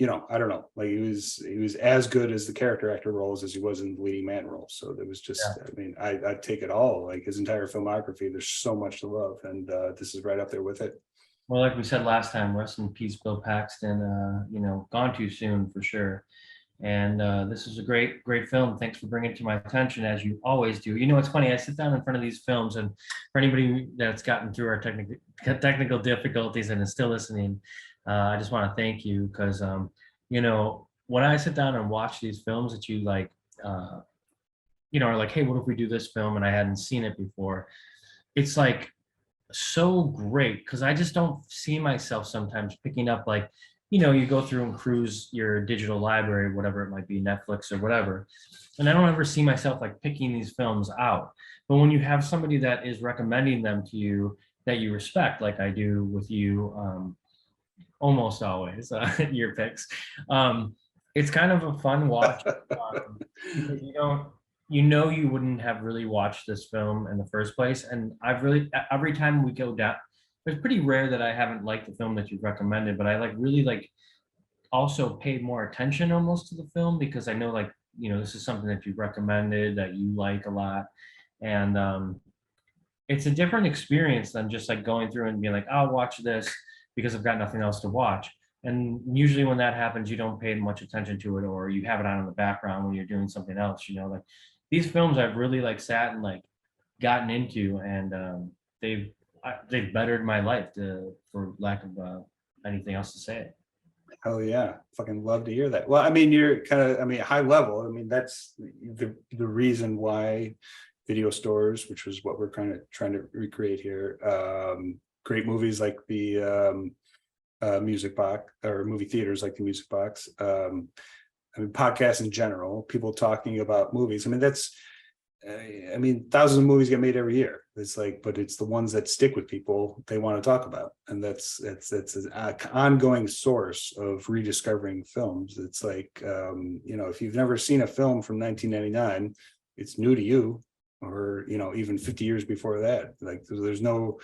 Speaker 1: I don't know, like he was as good as the character actor roles as he was in the leading man role. So there was just, yeah. I mean, I'd take it all, like his entire filmography. There's so much to love, and this is right up there with it.
Speaker 2: Well, like we said last time, rest in peace, Bill Paxton. Gone too soon for sure. And this is a great film. Thanks for bringing it to my attention, as you always do. It's funny. I sit down in front of these films, and for anybody that's gotten through our technical difficulties and is still listening, I just want to thank you, because when I sit down and watch these films that you like, are like, hey, what if we do this film? And I hadn't seen it before. It's like so great, because I just don't see myself sometimes picking up, like, you go through and cruise your digital library, whatever it might be, Netflix or whatever, and I don't ever see myself like picking these films out. But when you have somebody that is recommending them to you that you respect, like I do with you, almost always, your picks, it's kind of a fun watch, because you wouldn't have really watched this film in the first place. And I've really, every time we go down, it's pretty rare that I haven't liked the film that you've recommended, but I really also paid more attention almost to the film, because I know this is something that you've recommended that you like a lot. And it's a different experience than just like going through and being like, I'll watch this because I've got nothing else to watch. And usually when that happens, you don't pay much attention to it, or you have it on in the background when you're doing something else. Like these films I've really sat and gotten into, and they've bettered my life, for lack of anything else to say.
Speaker 1: Hell yeah, fucking love to hear that. Well, I mean, you're kind of, high level. I mean, that's the reason why video stores, which was what we're kind of trying to recreate here, great movies like the Music Box, or movie theaters like the Music Box, podcasts in general, people talking about movies. that's thousands of movies get made every year. It's but it's the ones that stick with people they want to talk about, and that's an ongoing source of rediscovering films. It's if you've never seen a film from 1999, it's new to you, or even 50 years before that. There's no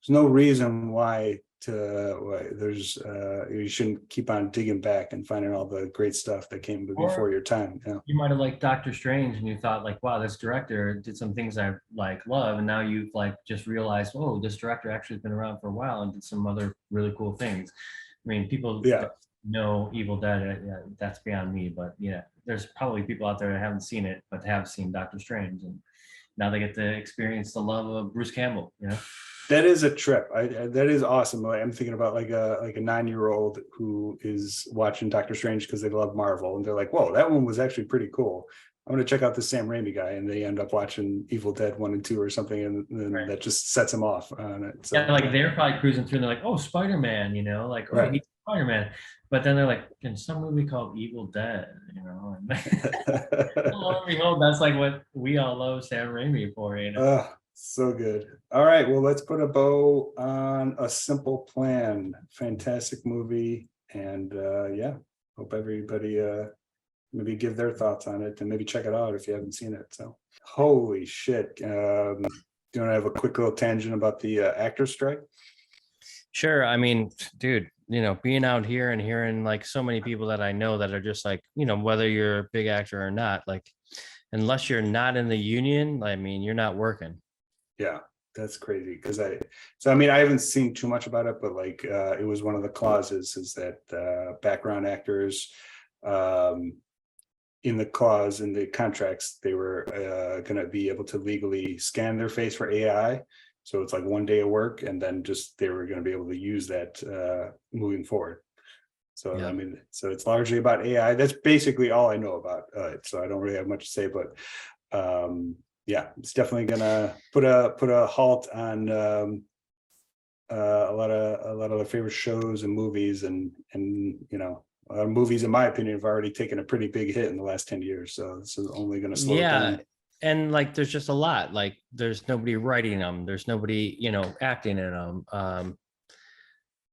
Speaker 1: reason why you shouldn't keep on digging back and finding all the great stuff that came before your time.
Speaker 2: You might have liked Doctor Strange and you thought wow, this director did some things I love, and now you've just realized, oh, this director actually has been around for a while and did some other really cool things. People know Evil Dead, that's beyond me, but yeah, there's probably people out there that haven't seen it but have seen Doctor Strange, and now they get to experience the love of Bruce Campbell.
Speaker 1: That is a trip. That is awesome. I'm thinking about a 9-year-old who is watching Doctor Strange because they love Marvel, and they're like, whoa, that one was actually pretty cool. I'm going to check out the Sam Raimi guy, and they end up watching Evil Dead 1 and 2 or something, and then right. That just sets them off on it. So,
Speaker 2: yeah, they're probably cruising through and they're like, oh, Spider-Man, oh, right. He's Spider-Man. But then they're like, in some movie called Evil Dead, and lo and behold, that's what we all love Sam Raimi for,
Speaker 1: So good. All right, well, let's put a bow on A Simple Plan. Fantastic movie, and hope everybody maybe give their thoughts on it, and maybe check it out if you haven't seen it. So, holy shit. Do you want to have a quick little tangent about the actors strike?
Speaker 2: Sure. Dude, being out here and hearing so many people that I know that are just whether you're a big actor or not, unless you're not in the union, you're not working.
Speaker 1: Yeah. That's crazy because I mean, I haven't seen too much about it, but like it was one of the clauses is that background actors, um, in the clause in the contracts, they were going to be able to legally scan their face for AI. So it's like 1 day of work, and then just they were going to be able to use that moving forward. So I
Speaker 2: Yeah.
Speaker 1: mean, so it's largely about AI. That's basically all I know about it. So I don't really have much to say, but yeah, it's definitely gonna put a halt on a lot of the favorite shows and movies, and movies, in my opinion, have already taken a pretty big hit in the last 10 years. So this is only going to slow it
Speaker 2: Yeah.
Speaker 1: down.
Speaker 2: And like there's just a lot. Like there's nobody writing them, there's nobody, acting in them.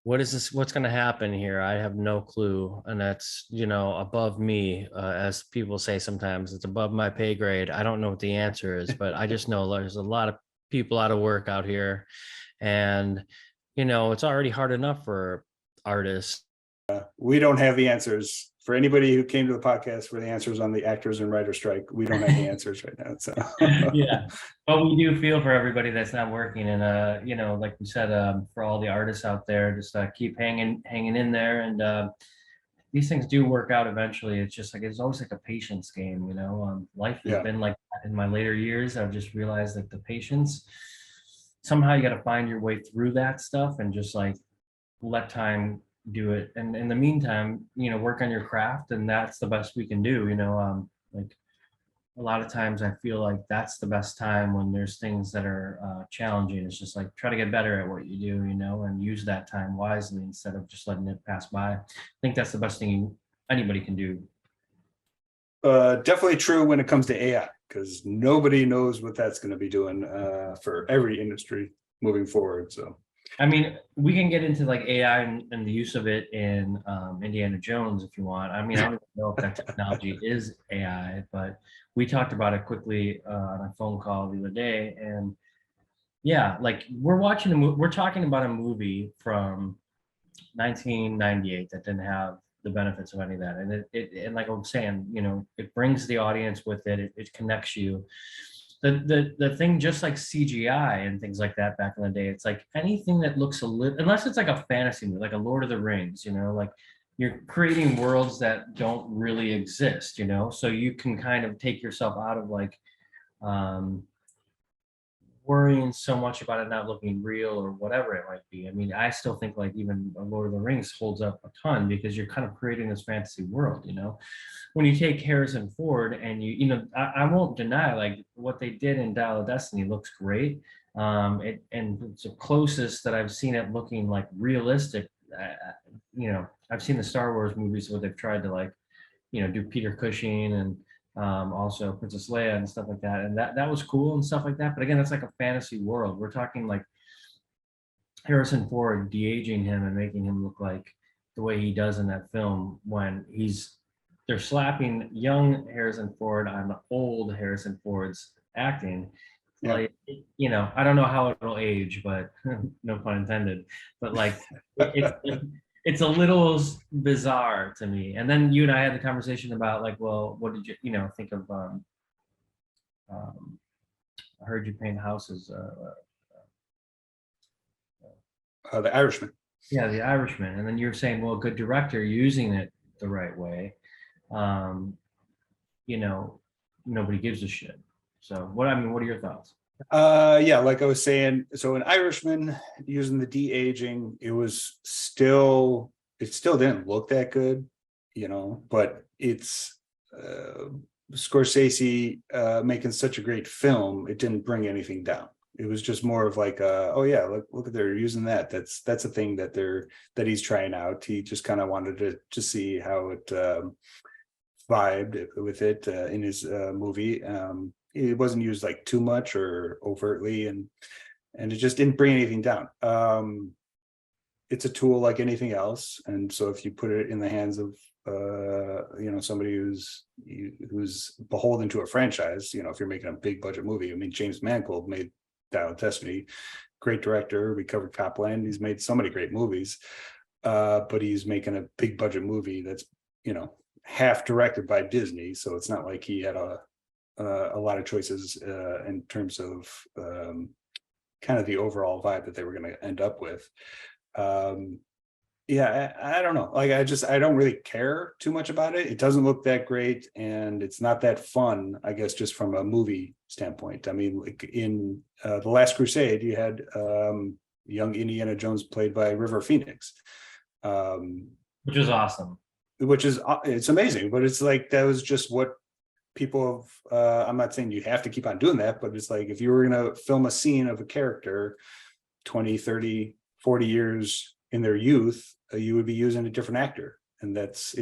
Speaker 2: What's going to happen here? I have no clue, and that's above me, as people say sometimes. It's above my pay grade. I don't know what the answer is, but I just know there's a lot of people out of work out here, and it's already hard enough for artists.
Speaker 1: We don't have the answers. For anybody who came to the podcast for the answers on the actors and writer strike, we don't have the answers right now. So
Speaker 2: Yeah, but we do feel for everybody that's not working, and like we said, for all the artists out there, just keep hanging in there, and these things do work out eventually. It's just like it's always like a patience game. Life has
Speaker 1: yeah,
Speaker 2: been like that in my later years. I've just realized that the patience, somehow you got to find your way through that stuff and just like let time do it, and in the meantime work on your craft, and that's the best we can do. Like a lot of times I feel like that's the best time when there's things that are challenging. It's just like try to get better at what you do, and use that time wisely instead of just letting it pass by. I think that's the best thing anybody can do.
Speaker 1: definitely true when it comes to AI, because nobody knows what that's going to be doing for every industry moving forward. So
Speaker 2: I mean, we can get into like AI and the use of it in Indiana Jones if you want. I mean, I don't even know if that technology is AI, but we talked about it quickly on a phone call the other day. And yeah, like we're talking about a movie from 1998 that didn't have the benefits of any of that. And and like I'm saying, it brings the audience with it. It connects you. The thing, just like CGI and things like that back in the day, it's like anything that looks a little, unless it's like a fantasy movie, like a Lord of the Rings, like you're creating worlds that don't really exist, so you can kind of take yourself out of like um worrying so much about it not looking real or whatever it might be. I mean, I still think like even Lord of the Rings holds up a ton because you're kind of creating this fantasy world. When you take Harrison Ford and I won't deny like what they did in Dial of Destiny looks great. And it's the closest that I've seen it looking like realistic. I've seen the Star Wars movies where they've tried to like, do Peter Cushing and also Princess Leia and stuff like that. And that was cool and stuff like that. But again, it's like a fantasy world. We're talking like Harrison Ford de-aging him and making him look like the way he does in that film when they're slapping young Harrison Ford on the old Harrison Ford's acting.
Speaker 1: yeah.
Speaker 2: Like, I don't know how it'll age, but no pun intended. But like, it's a little bizarre to me. And then you and I had the conversation about like, well, what did you think of? I heard you paint houses.
Speaker 1: The Irishman.
Speaker 2: Yeah, The Irishman. And then you're saying, well, a good director using it the right way. Um, Nobody gives a shit. So what are your thoughts?
Speaker 1: Yeah, like I was saying, so an Irishman, using the de-aging, it still didn't look that good, but it's Scorsese making such a great film, it didn't bring anything down. It was just more of like oh yeah, look at, they're using that. That's a thing that he's trying out. He just kind of wanted to see how it vibed with it in his movie. It wasn't used like too much or overtly, and it just didn't bring anything down. It's a tool like anything else, and so if you put it in the hands of somebody who's beholden to a franchise, if you're making a big budget movie. I mean, James Mangold made Dial of Destiny, great director. We covered Copland. He's made so many great movies, but he's making a big budget movie that's half directed by Disney, so it's not like he had a lot of choices in terms of kind of the overall vibe that they were going to end up with. Yeah, I don't know. Like, I don't really care too much about it. It doesn't look that great, and it's not that fun, I guess, just from a movie standpoint. I mean, like in The Last Crusade, you had young Indiana Jones played by River Phoenix,
Speaker 2: which is awesome.
Speaker 1: which is it's amazing. But it's like that was just what people have. I'm not saying you have to keep on doing that, but it's like if you were going to film a scene of a character 20, 30, 40 years in their youth, you would be using a different actor, and that's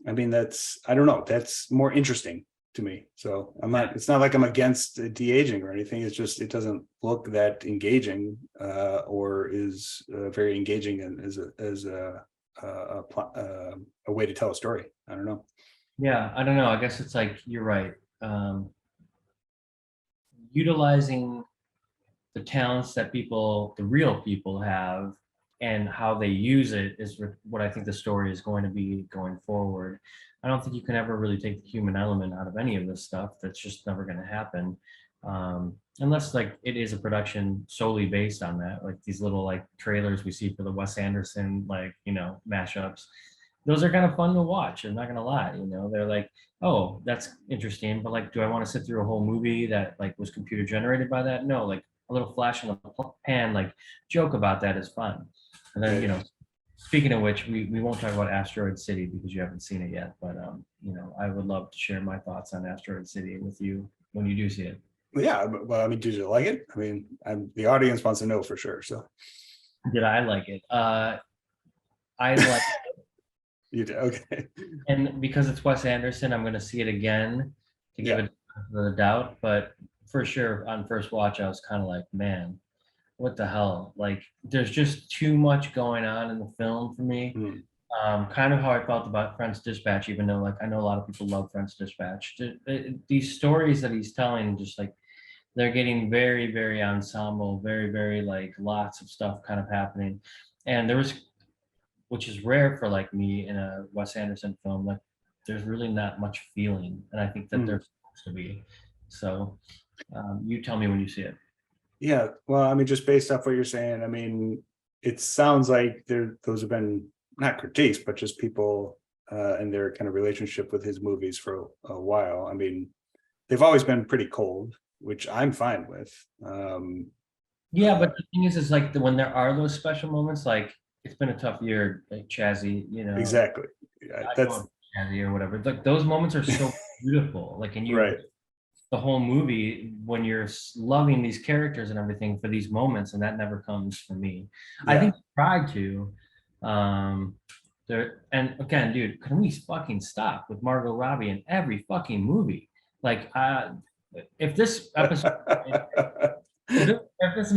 Speaker 1: I don't know, that's more interesting to me. So I'm not, it's not like I'm against de-aging or anything. It's just, it doesn't look that engaging, or is very engaging and as a way to tell a story. I don't know.
Speaker 2: Yeah, I don't know. I guess it's like, you're right. Utilizing the talents that the real people have, and how they use it is what I think the story is going to be going forward. I don't think you can ever really take the human element out of any of this stuff. That's just never going to happen. Unless like it is a production solely based on that, like these little like trailers we see for the Wes Anderson, like, mashups. Those are kind of fun to watch. I'm not gonna lie, they're like, oh, that's interesting, but like, do I want to sit through a whole movie that like was computer generated by that? No, like a little flash in the pan, like joke about that is fun. And then, speaking of which, we won't talk about Asteroid City because you haven't seen it yet, but I would love to share my thoughts on Asteroid City with you when you do see it.
Speaker 1: Yeah, well, I mean, did you like it? I mean, the audience wants to know for sure. So
Speaker 2: did I like it? I like
Speaker 1: you did, okay.
Speaker 2: And because it's Wes Anderson, I'm going to see it again to give it the doubt. But for sure, on first watch, I was kind of like, man, what the hell? Like, there's just too much going on in the film for me. Kind of how I felt about French Dispatch, even though like I know a lot of people love French Dispatch. These stories that he's telling, just like they're getting very, very ensemble, very, very like lots of stuff kind of happening. And there was, which is rare for like me in a Wes Anderson film, like there's really not much feeling. And I think that there's supposed to be. So you tell me when you see it.
Speaker 1: Yeah, well, I mean, just based off what you're saying, I mean, it sounds like those have been not critiques, but just people and their kind of relationship with his movies for a while. I mean, they've always been pretty cold, which I'm fine with.
Speaker 2: Yeah, but the thing is like when there are those special moments, like it's been a tough year, like Chazzy,
Speaker 1: Exactly. Yeah, that's
Speaker 2: Chazzy or whatever. Like those moments are so beautiful. Like, and
Speaker 1: right.
Speaker 2: The whole movie, when you're loving these characters and everything for these moments, and that never comes for me. Yeah. I think I tried to. And again, dude, can we fucking stop with Margot Robbie in every fucking movie? Like, if this episode, if this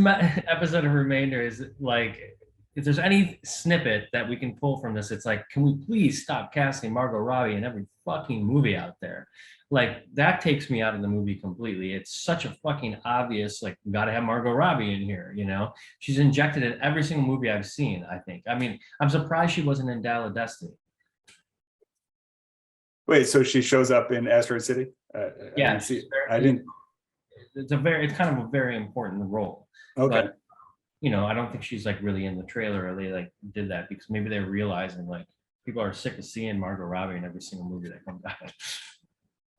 Speaker 2: episode of Remainder is like, if there's any snippet that we can pull from this, it's like, can we please stop casting Margot Robbie in every fucking movie out there? Like, that takes me out of the movie completely. It's such a fucking obvious, like, we gotta have Margot Robbie in here, She's injected in every single movie I've seen, I think. I mean, I'm surprised she wasn't in Dial of Destiny.
Speaker 1: Wait, so she shows up in Asteroid City?
Speaker 2: Yeah.
Speaker 1: I didn't.
Speaker 2: It's kind of a very important role.
Speaker 1: Okay.
Speaker 2: But, I don't think she's like really in the trailer, or they like did that because maybe they're realizing like people are sick of seeing Margot Robbie in every single movie that comes out.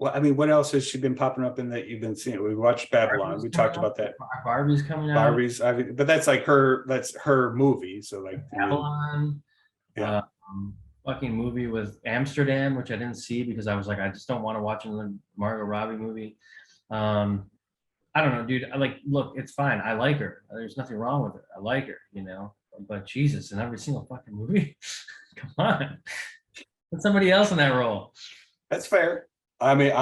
Speaker 1: Well, I mean, what else has she been popping up in that you've been seeing? We watched Babylon. We talked about that.
Speaker 2: Barbie's coming out.
Speaker 1: Barbie's, but that's like that's her movie. So like
Speaker 2: Babylon.
Speaker 1: Yeah.
Speaker 2: Fucking movie with Amsterdam, which I didn't see because I was like, I just don't want to watch another Margot Robbie movie. I don't know, dude. Look, it's fine. I like her. There's nothing wrong with her. I like her, But Jesus, in every single fucking movie, come on. Put somebody else in that role.
Speaker 1: That's fair. I mean,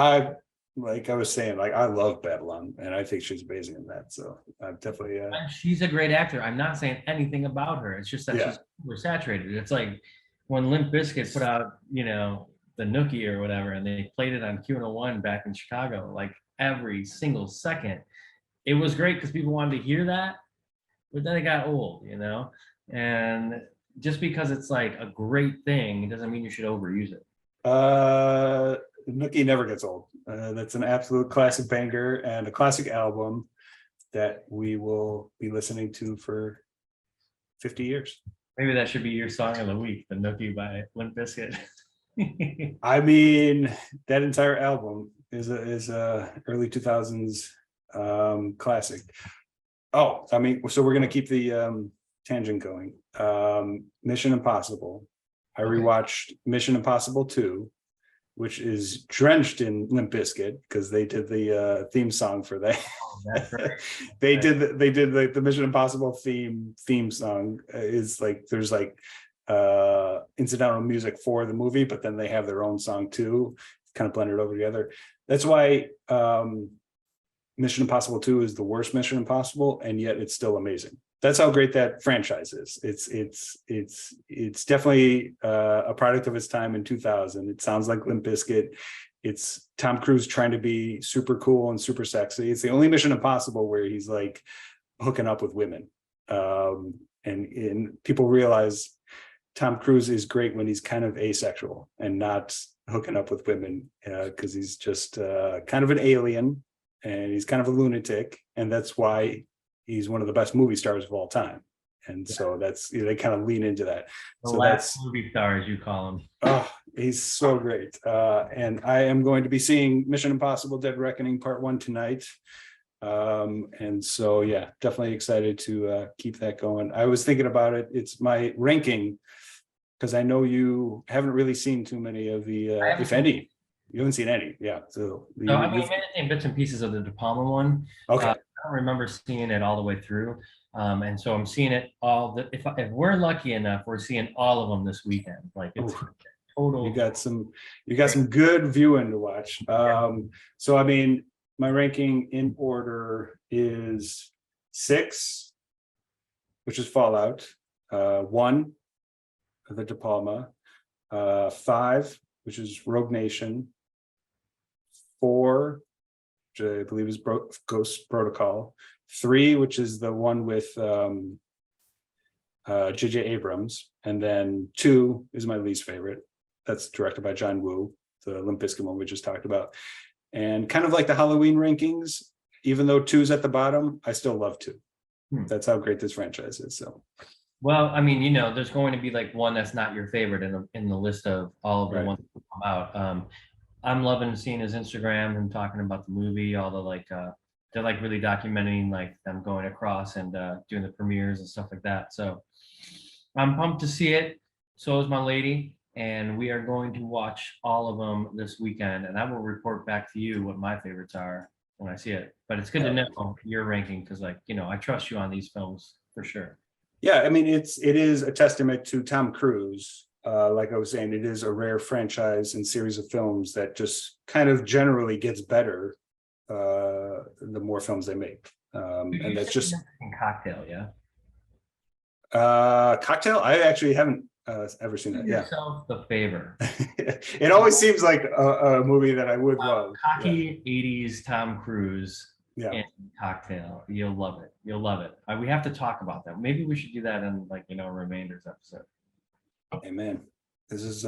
Speaker 1: like I was saying, like I love Babylon, and I think she's amazing in that. So I'm definitely.
Speaker 2: She's a great actor. I'm not saying anything about her. It's just that she's oversaturated. It's like when Limp Bizkit put out, the Nookie or whatever, and they played it on Q101 back in Chicago, like every single second. It was great because people wanted to hear that, but then it got old, And just because it's like a great thing, it doesn't mean you should overuse it.
Speaker 1: Nookie never gets old. That's an absolute classic banger and a classic album that we will be listening to for 50 years.
Speaker 2: Maybe that should be your song of the week, the Nookie by Limp Bizkit.
Speaker 1: I mean, that entire album is a early 2000s classic. Oh, I mean, so we're gonna keep the tangent going. Mission Impossible. I rewatched Mission Impossible 2, which is drenched in Limp Bizkit because they did the theme song for that.
Speaker 2: Oh, that's right.
Speaker 1: They did the Mission Impossible theme song is like there's like incidental music for the movie, but then they have their own song too, kind of blended over together. That's why Mission Impossible 2 is the worst Mission Impossible, and yet it's still amazing. That's how great that franchise is. It's definitely a product of its time in 2000. It sounds like Limp Bizkit. It's Tom Cruise trying to be super cool and super sexy. It's the only Mission Impossible where he's like hooking up with women. And people realize Tom Cruise is great when he's kind of asexual and not hooking up with women, because he's just kind of an alien and he's kind of a lunatic. And that's why he's one of the best movie stars of all time. And so that's, they kind of lean into that.
Speaker 2: The
Speaker 1: so
Speaker 2: last movie star, as you call him.
Speaker 1: Oh, he's so great. And I am going to be seeing Mission Impossible Dead Reckoning Part 1 tonight. And so, yeah, definitely excited to keep that going. I was thinking about it. It's my ranking, because I know you haven't really seen too many of the, if any, you haven't seen any. Yeah. So
Speaker 2: No, I mean, I've seen bits and pieces of the De Palma one.
Speaker 1: okay.
Speaker 2: I don't remember seeing it all the way through. And so I'm seeing it all. If we're lucky enough, we're seeing all of them this weekend. Like it's total.
Speaker 1: You got some good viewing to watch. So I mean, my ranking in order is 6, which is Fallout, 1, the De Palma, 5, which is Rogue Nation, 4, which I believe is Ghost Protocol, 3, which is the one with J.J. Abrams, and then 2 is my least favorite. That's directed by John Woo, the Limp Bizkit one we just talked about. And kind of like the Halloween rankings, even though 2's at the bottom, I still love 2. That's how great this franchise is. So,
Speaker 2: well, I mean, there's going to be like one that's not your favorite in the list of all of the ones that come out. I'm loving seeing his Instagram and talking about the movie, all the like they're like really documenting like them going across and doing the premieres and stuff like that. So I'm pumped to see it. So is my lady. And we are going to watch all of them this weekend, and I will report back to you what my favorites are when I see it. But it's good to know your ranking because, like, I trust you on these films for sure.
Speaker 1: Yeah, I mean, it is a testament to Tom Cruise. Like I was saying, it is a rare franchise and series of films that just kind of generally gets better the more films they make. And that's just
Speaker 2: Cocktail, yeah.
Speaker 1: Cocktail. I actually haven't ever seen that. Yeah.
Speaker 2: Yourself the favor.
Speaker 1: It always seems like a movie that I would love.
Speaker 2: Cocky 80s Tom Cruise
Speaker 1: and
Speaker 2: Cocktail. You'll love it. You'll love it. We have to talk about that. Maybe we should do that in Remainders episode.
Speaker 1: Amen. This is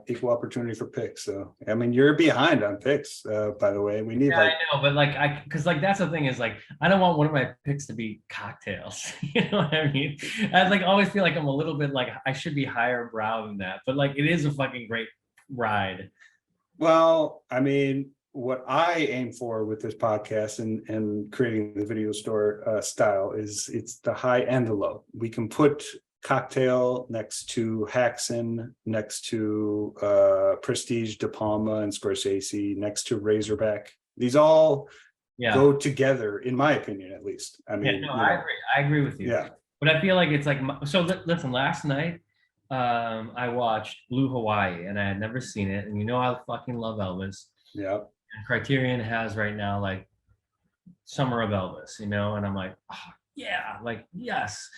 Speaker 1: equal opportunity for picks. So I mean, you're behind on picks, by the way. We need
Speaker 2: I know, but because that's the thing is like I don't want one of my picks to be cocktails. You know what I mean? I always feel like I'm a little bit like I should be higher brow than that, but like it is a fucking great ride.
Speaker 1: Well, I mean, what I aim for with this podcast and creating the video store style is it's the high and the low. We can put Cocktail next to Haxan, next to Prestige, De Palma, and Scorsese, next to Razorback. These all go together, in my opinion, at least. I mean,
Speaker 2: I agree. I agree with you.
Speaker 1: Yeah,
Speaker 2: but I feel like it's like so. Listen, last night I watched Blue Hawaii, and I had never seen it, and I fucking love Elvis.
Speaker 1: Yeah.
Speaker 2: And Criterion has right now like Summer of Elvis, and I'm like, oh, yeah, like yes.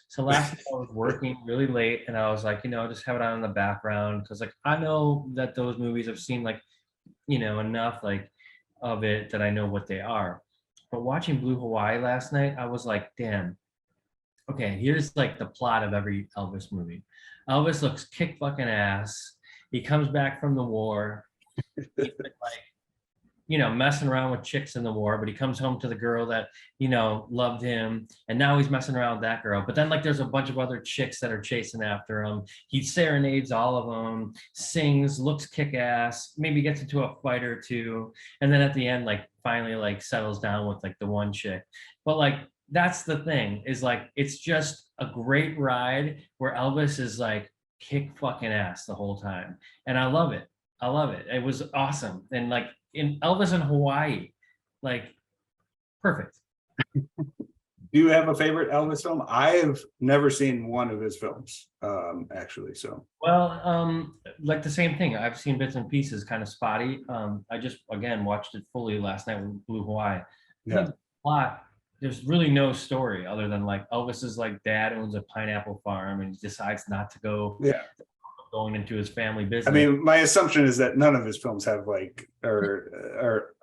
Speaker 2: So last night I was working really late, and I was like, just have it on in the background because, like, I know that those movies I've seen, like, enough like of it that I know what they are. But watching Blue Hawaii last night, I was like, damn. Okay, here's like the plot of every Elvis movie. Elvis looks kick fucking ass. He comes back from the war. He's been like messing around with chicks in the war, but he comes home to the girl that, loved him. And now he's messing around with that girl. But then like there's a bunch of other chicks that are chasing after him. He serenades all of them, sings, looks kick-ass, maybe gets into a fight or two. And then at the end, like finally like settles down with like the one chick. But like, that's the thing is like, it's just a great ride where Elvis is like kick fucking ass the whole time. And I love it. I love it. It was awesome. And like in Elvis in Hawaii, like perfect.
Speaker 1: Do you have a favorite Elvis film? I have never seen one of his films, actually. So,
Speaker 2: Well, like the same thing. I've seen bits and pieces, kind of spotty. I just again watched it fully last night with Blue Hawaii.
Speaker 1: yeah,
Speaker 2: The plot, there's really no story other than like Elvis's like dad owns a pineapple farm and he decides not to go
Speaker 1: yeah.
Speaker 2: going into his family business.
Speaker 1: I mean, my assumption is that none of his films have like, or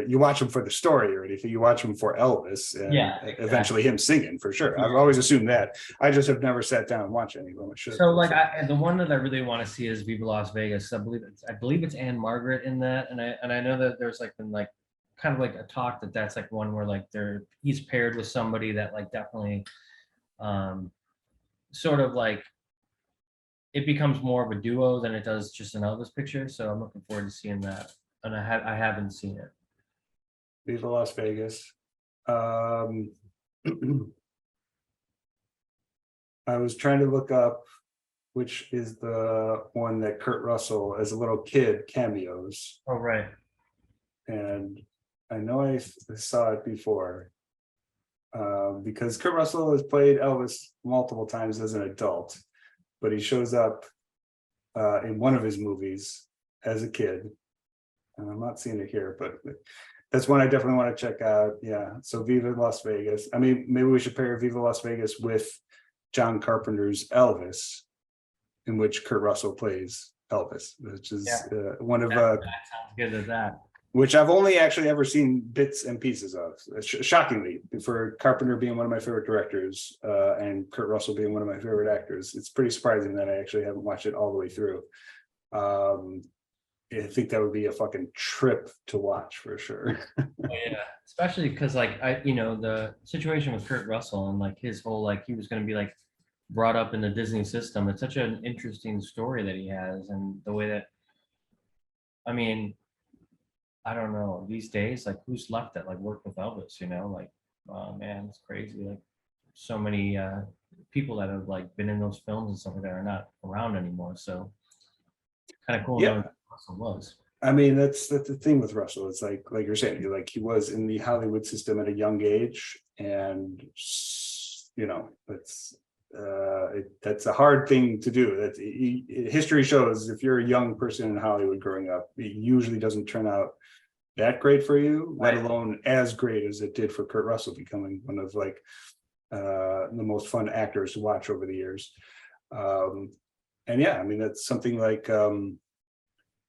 Speaker 1: you watch them for the story or anything. You watch them for Elvis and
Speaker 2: exactly.
Speaker 1: eventually him singing for sure. I've always assumed that. I just have never sat down and watched any of them.
Speaker 2: So like the one that I really want to see is Viva Las Vegas. I believe it's Anne Margaret in that, and I know that there's like been like kind of like a talk that that's like one where like he's paired with somebody that like definitely sort of like it becomes more of a duo than it does just an Elvis picture. So I'm looking forward to seeing that, and I haven't seen it.
Speaker 1: Viva Las Vegas. I was trying to look up which is the one that Kurt Russell as a little kid cameos.
Speaker 2: Oh, right.
Speaker 1: And I know I saw it before because Kurt Russell has played Elvis multiple times as an adult, but he shows up in one of his movies as a kid. And I'm not seeing it here, but that's one I definitely want to check out. Yeah. So Viva Las Vegas. I mean, maybe we should pair Viva Las Vegas with John Carpenter's Elvis, in which Kurt Russell plays Elvis, which is one of
Speaker 2: that sounds good as that.
Speaker 1: Which I've only actually ever seen bits and pieces of. Shockingly, for Carpenter being one of my favorite directors and Kurt Russell being one of my favorite actors, it's pretty surprising that I actually haven't watched it all the way through. I think that would be a fucking trip to watch for sure.
Speaker 2: Yeah, especially because like the situation with Kurt Russell and like his whole like he was going to be like brought up in the Disney system. It's such an interesting story that he has, and the way that I mean, I don't know these days like who's left that like worked with Elvis, like oh man, it's crazy. Like so many people that have like been in those films and stuff like that are not around anymore. So kind of cool.
Speaker 1: Yeah.
Speaker 2: Russell was.
Speaker 1: I mean, that's the thing with Russell. It's like you're saying, he was in the Hollywood system at a young age, and that's a hard thing to do. That history shows if you're a young person in Hollywood growing up, it usually doesn't turn out that great for you, let alone as great as it did for Kurt Russell, becoming one of like the most fun actors to watch over the years. And yeah, I mean, that's something like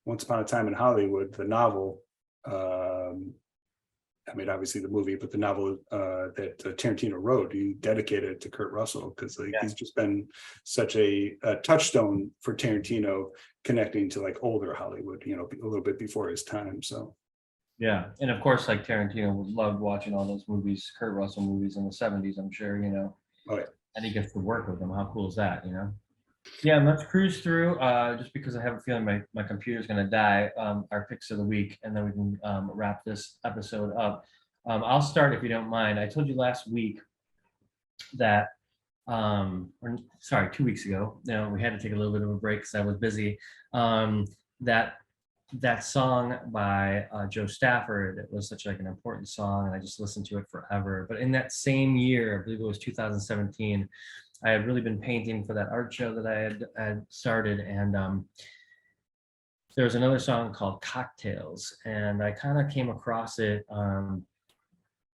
Speaker 1: Once Upon a Time in Hollywood, the novel. I mean, obviously the movie, but the novel that Tarantino wrote, he dedicated it to Kurt Russell because he's just been such a touchstone for Tarantino, connecting to like older Hollywood, a little bit before his time. So.
Speaker 2: Yeah, and of course, like Tarantino loved watching all those movies, Kurt Russell movies in the 70s, I'm sure,
Speaker 1: Oh, yeah.
Speaker 2: And he gets to work with them. How cool is that, Yeah, let's cruise through, just because I have a feeling my computer's going to die, our picks of the week, and then we can wrap this episode up. I'll start if you don't mind. I told you last week that, 2 weeks ago, we had to take a little bit of a break because I was busy, that song by Joe Stafford, it was such like an important song, and I just listened to it forever. But in that same year, I believe it was 2017, I had really been painting for that art show that I had started, and there was another song called Cocktails, and I kind of came across it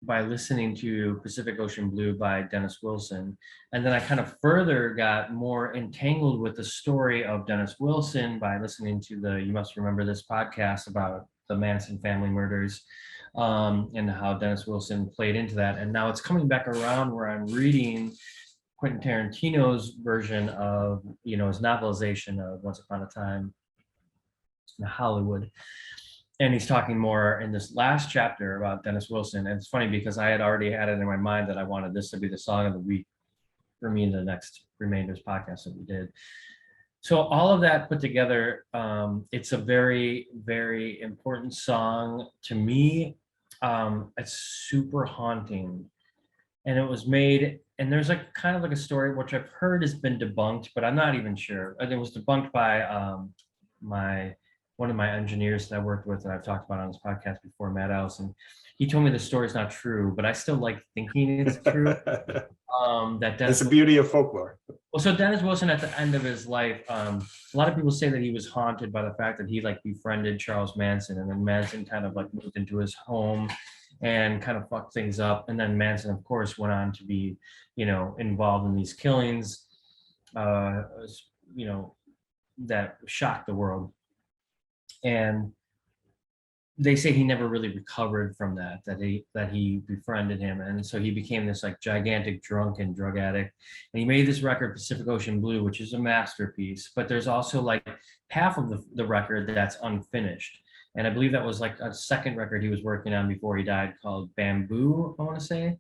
Speaker 2: by listening to Pacific Ocean Blue by Dennis Wilson. And then I kind of further got more entangled with the story of Dennis Wilson by listening to the You Must Remember This podcast about the Manson family murders, and how Dennis Wilson played into that. And now it's coming back around where I'm reading Quentin Tarantino's version of, his novelization of Once Upon a Time in Hollywood. and he's talking more in this last chapter about Dennis Wilson. And it's funny because I had already had it in my mind that I wanted this to be the song of the week for me in the next Remainders podcast that we did. So all of that put together, it's a very, very important song to me. It's super haunting, and it was made. And there's like kind of like a story which I've heard has been debunked, but I'm not even sure. It was debunked by my one of my engineers that I worked with that I've talked about on this podcast before, Matt Allison. He told me the story's not true, but I still like thinking it's true. That
Speaker 1: That's
Speaker 2: Dennis
Speaker 1: the beauty of folklore.
Speaker 2: Well, so Dennis Wilson at the end of his life, a lot of people say that he was haunted by the fact that he like befriended Charles Manson, and then Manson kind of like moved into his home and kind of fucked things up. And then Manson, of course, went on to be, involved in these killings, you know, that shocked the world. And they say he never really recovered from that he befriended him, and so he became this like gigantic drunk and drug addict. And he made this record Pacific Ocean Blue, which is a masterpiece, but there's also like half of the record that's unfinished, and I believe that was like a second record he was working on before he died called Bamboo, I want to say.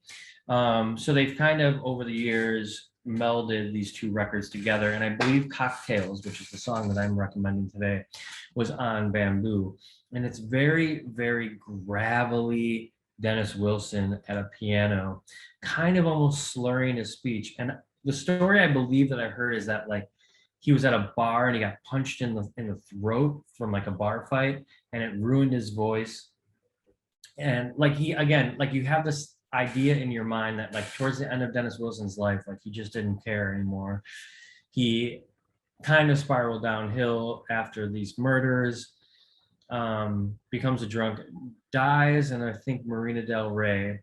Speaker 2: So they've kind of over the years melded these two records together, and I believe Cocktails, which is the song that I'm recommending today, was on Bamboo. And it's very, very gravelly Dennis Wilson at a piano, kind of almost slurring his speech. And the story I believe that I heard is that like he was at a bar and he got punched in the throat from like a bar fight, and it ruined his voice. And like he again, like you have this idea in your mind that like towards the end of Dennis Wilson's life, like he just didn't care anymore. He kind of spiraled downhill after these murders, becomes a drunk, dies, and I think Marina Del Rey,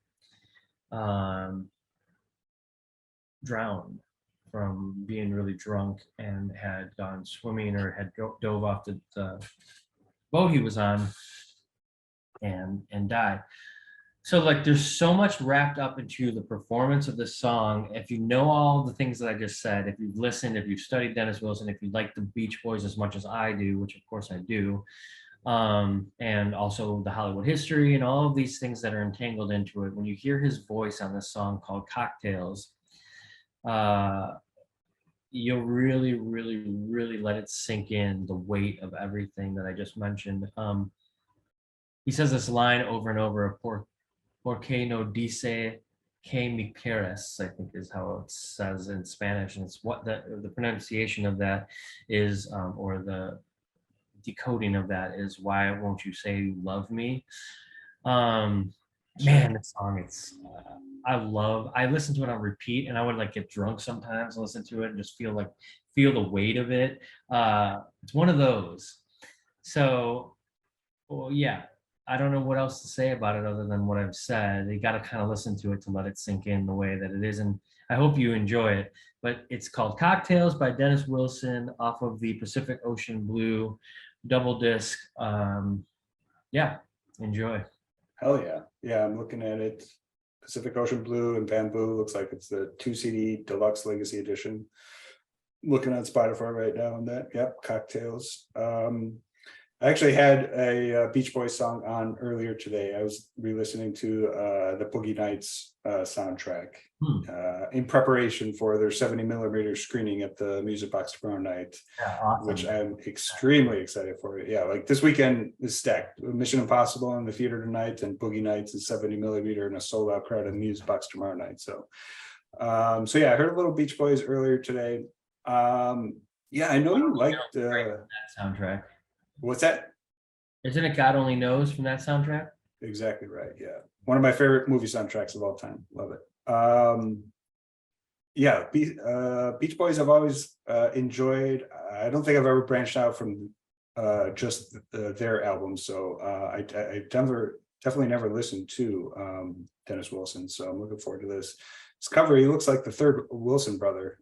Speaker 2: drowned from being really drunk and had gone swimming or had dove off the boat he was on and died. So like there's so much wrapped up into the performance of this song. If you know all the things that I just said, if you've listened, if you've studied Dennis Wilson, if you like the Beach Boys as much as I do, which of course I do, and also the Hollywood history and all of these things that are entangled into it, when you hear his voice on this song called Cocktails, you'll really, really, really let it sink in, the weight of everything that I just mentioned. He says this line over and over, porque no dice que me quieres, I think is how it says in Spanish. And it's what the pronunciation of that is, or the decoding of that is, why won't you say you love me? Man, this song, it's I listen to it on repeat, and I would like get drunk sometimes and listen to it and just feel the weight of it. It's one of those. So, well, yeah, I don't know what else to say about it other than what I've said. You got to kind of listen to it to let it sink in the way that it is. And I hope you enjoy it. But it's called Cocktails by Dennis Wilson off of the Pacific Ocean Blue double disc. Yeah, enjoy.
Speaker 1: Hell yeah. Yeah, I'm looking at it. Pacific Ocean Blue and Bamboo looks like it's the 2 CD Deluxe Legacy Edition. Looking at Spotify right now on that. Yep, Cocktails. I actually had a Beach Boys song on earlier today. I was re-listening to the Boogie Nights soundtrack in preparation for their 70mm screening at the Music Box tomorrow night,
Speaker 2: Awesome.
Speaker 1: which I'm extremely excited for. Yeah, like this weekend is stacked. Mission Impossible in the theater tonight, and Boogie Nights is 70mm and a sold out crowd in the Music Box tomorrow night. So, so yeah, I heard a little Beach Boys earlier today. Yeah, I know you liked
Speaker 2: that soundtrack.
Speaker 1: What's that?
Speaker 2: Isn't it God Only Knows from that soundtrack?
Speaker 1: Exactly right. Yeah. One of my favorite movie soundtracks of all time. Love it. Yeah. Beach Boys I've always enjoyed. I don't think I've ever branched out from just their albums. So I definitely never listened to Dennis Wilson. So I'm looking forward to this. His cover, he looks like the third Wilson brother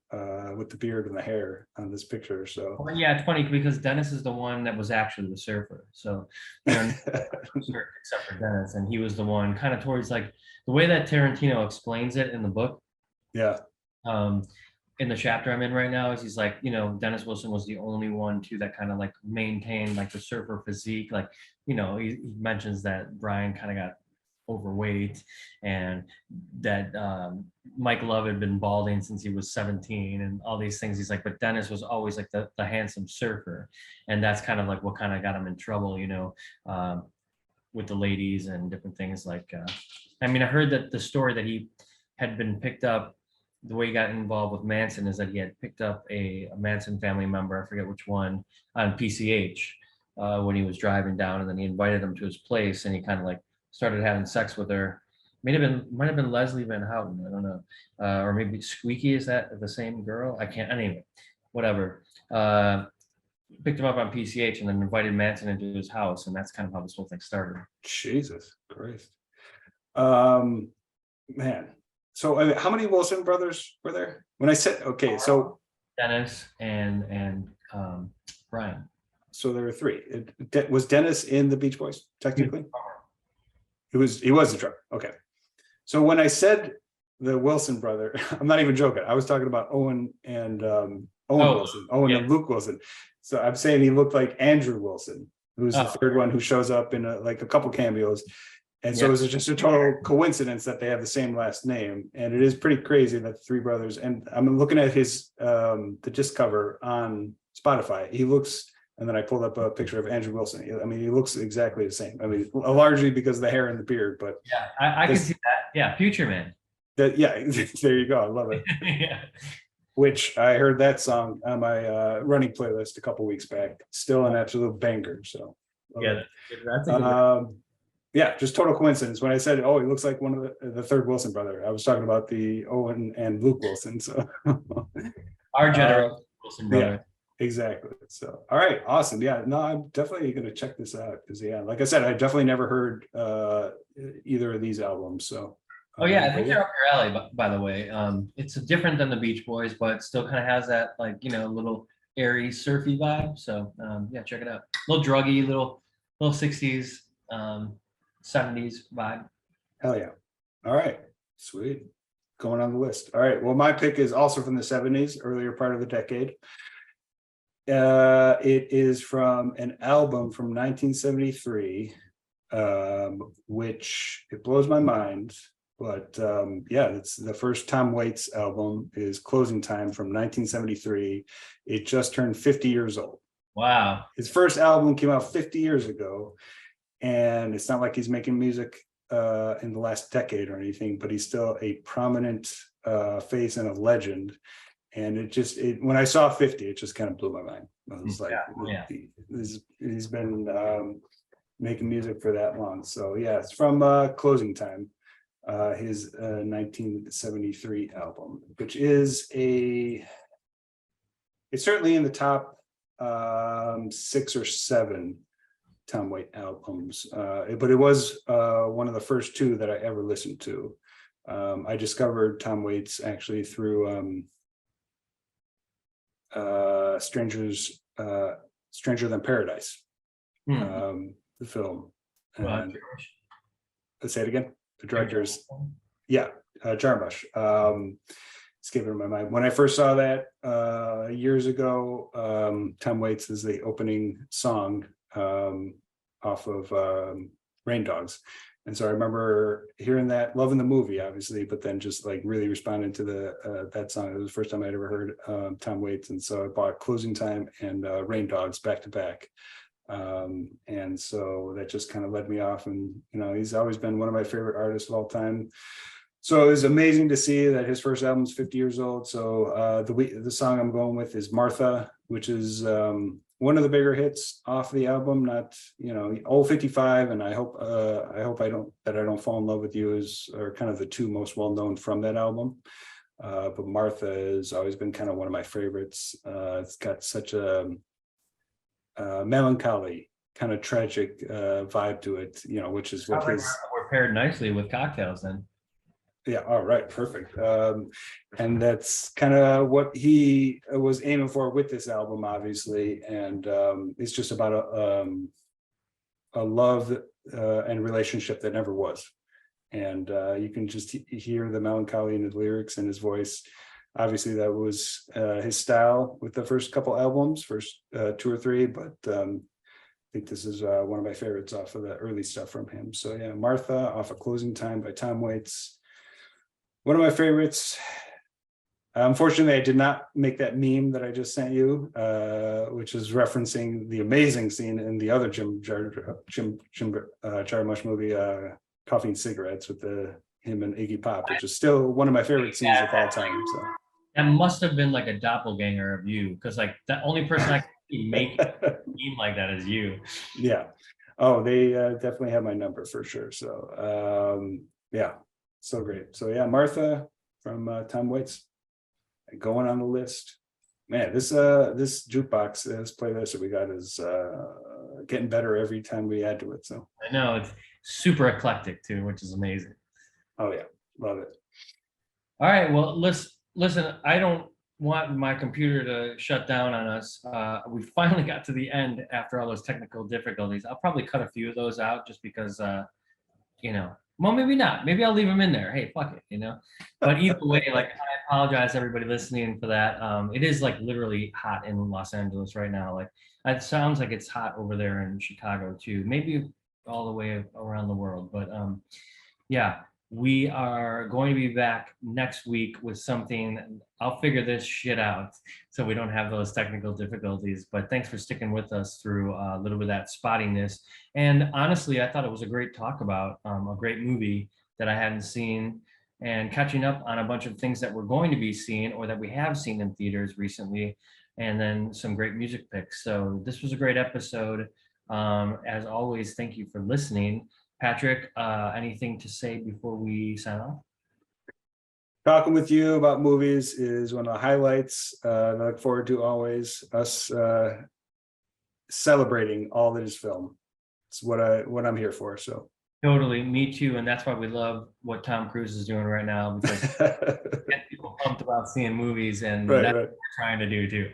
Speaker 1: with the beard and the hair on this picture. So
Speaker 2: well, yeah, it's funny because Dennis is the one that was actually the surfer. So except for Dennis, and he was the one kind of towards like the way that Tarantino explains it in the book.
Speaker 1: Yeah.
Speaker 2: In the chapter I'm in right now is he's like, Dennis Wilson was the only one too that kind of like maintained like the surfer physique, like he mentions that Brian kind of got overweight, and that Mike Love had been balding since he was 17, and all these things. He's like, but Dennis was always like the handsome surfer, and that's kind of like what kind of got him in trouble, with the ladies and different things. Like, I mean, I heard that the story that he had been picked up, the way he got involved with Manson is that he had picked up a Manson family member, I forget which one, on PCH when he was driving down, and then he invited him to his place, and he kind of like started having sex with her. Might have been Leslie Van Houten, I don't know, or maybe Squeaky. Is that the same girl? I can't. Anyway, whatever. Picked him up on PCH and then invited Manson into his house, and that's kind of how this whole thing started.
Speaker 1: Jesus Christ. Man. So how many Wilson brothers were there? When I said, okay, so
Speaker 2: Dennis and Brian.
Speaker 1: So there were three. Was Dennis in the Beach Boys technically? He was the drummer. Okay. So when I said the Wilson brother, I'm not even joking. I was talking about Owen and Wilson, and Luke Wilson. So I'm saying he looked like Andrew Wilson, who's the third one who shows up in a couple cameos. And so it's just a total coincidence that they have the same last name. And it is pretty crazy that the three brothers, and I'm looking at his the disc cover on Spotify. He looks, and then I pulled up a picture of Andrew Wilson. I mean, he looks exactly the same. I mean, largely because of the hair and the beard, but
Speaker 2: I can see that. Yeah, Future Man.
Speaker 1: There you go. I love it.
Speaker 2: Yeah.
Speaker 1: Which I heard that song on my running playlist a couple weeks back. Still an absolute banger. So
Speaker 2: that's a good
Speaker 1: just total coincidence. When I said, "Oh, he looks like one of the third Wilson brother," I was talking about the Owen and Luke Wilson. So
Speaker 2: our generation Wilson brother.
Speaker 1: Yeah, exactly. So, all right, awesome. Yeah, no, I'm definitely going to check this out because, like I said, I definitely never heard either of these albums. So,
Speaker 2: I think they're up your alley. By the way, it's different than the Beach Boys, but still kind of has that little airy, surfy vibe. So, check it out. A little druggy, little 60s, 70s vibe.
Speaker 1: Hell yeah! All right, sweet. Going on the list. All right. Well, my pick is also from the 70s, earlier part of the decade. It is from an album from 1973, which it blows my mind. But it's the first Tom Waits album is Closing Time from 1973. It just turned 50 years old.
Speaker 2: Wow.
Speaker 1: His first album came out 50 years ago. And it's not like he's making music in the last decade or anything, but he's still a prominent face and a legend. And when I saw 50, it just kind of blew my mind. I was like, he's been making music for that long. So it's from Closing Time, his 1973 album, which is it's certainly in the top 6 or 7 Tom Waits albums, but it was one of the first 2 that I ever listened to. I discovered Tom Waits actually through Stranger Than Paradise, the film. Let's say it again. The director's, Jarmusch. Escaping my mind. When I first saw that years ago, Tom Waits is the opening song off of Rain Dogs. And so I remember hearing that, loving the movie, obviously, but then just like really responding to that song. It was the first time I'd ever heard Tom Waits. And so I bought Closing Time and Rain Dogs back to back. And so that just kind of led me off. And, he's always been one of my favorite artists of all time. So it was amazing to see that his first album is 50 years old. So the song I'm going with is Martha, which is one of the bigger hits off the album. Not Old 55, and I hope I don't fall in love with you are kind of the 2 most well known from that album. But Martha has always been kind of one of my favorites. It's got such a melancholy, kind of tragic vibe to it, which is what
Speaker 2: we're paired nicely with cocktails then.
Speaker 1: Yeah, all right, perfect. And that's kind of what he was aiming for with this album, obviously. And it's just about a love and relationship that never was. And you can just hear the melancholy in his lyrics and his voice. Obviously, that was his style with the first couple albums, first 2 or 3. But think this is one of my favorites off of the early stuff from him. So yeah, Martha off of Closing Time by Tom Waits. One of my favorites. Unfortunately, I did not make that meme that I just sent you, which is referencing the amazing scene in the other Jim Jarmusch movie, Coffee and Cigarettes, with him and Iggy Pop, which is still one of my favorite scenes of all time. So
Speaker 2: that must have been like a doppelganger of you, because like the only person I can make a meme like that is you.
Speaker 1: Yeah. Oh, they definitely have my number for sure. So yeah, so great. So yeah, Martha from Tom Waits. Going on the list, man. This jukebox, this playlist that we got is getting better every time we add to it. So
Speaker 2: I know it's super eclectic too, which is amazing.
Speaker 1: Oh yeah, love it.
Speaker 2: All right, well, listen. I don't want my computer to shut down on us. We finally got to the end after all those technical difficulties. I'll probably cut a few of those out just because, well, maybe not. Maybe I'll leave them in there. Hey, fuck it, But either way, like, I apologize to everybody listening for that. It is like literally hot in Los Angeles right now. Like, it sounds like it's hot over there in Chicago too. Maybe all the way around the world. But yeah, we are going to be back next week with something. I'll figure this shit out so we don't have those technical difficulties. But thanks for sticking with us through a little bit of that spottiness. And honestly, I thought it was a great talk about a great movie that I hadn't seen, and catching up on a bunch of things that we're going to be seeing or that we have seen in theaters recently, and then some great music picks. So this was a great episode. As always, thank you for listening. Patrick, anything to say before we sign off?
Speaker 1: Talking with you about movies is one of the highlights. I look forward to always us celebrating all that is film. It's what I'm here for. So
Speaker 2: Totally, me too, and that's why we love what Tom Cruise is doing right now, because get people pumped about seeing movies, and that's what we're trying to do too.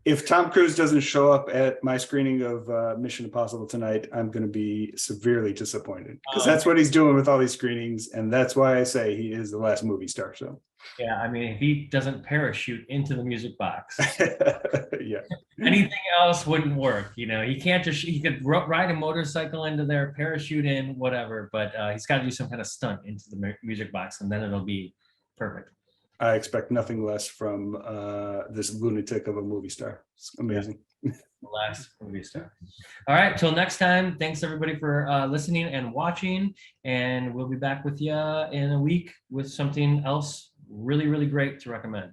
Speaker 1: If Tom Cruise doesn't show up at my screening of Mission Impossible tonight, I'm going to be severely disappointed, because that's what he's doing with all these screenings, and that's why I say he is the last movie star. So
Speaker 2: yeah, I mean, if he doesn't parachute into the music box,
Speaker 1: yeah,
Speaker 2: anything else wouldn't work. He can't just, he could ride a motorcycle into there, parachute in, whatever, but he's got to do some kind of stunt into the music box, and then it'll be perfect.
Speaker 1: I expect nothing less from this lunatic of a movie star. It's amazing.
Speaker 2: Yeah. The last movie star. All right, till next time, thanks everybody for listening and watching, and we'll be back with you in a week with something else really, really great to recommend.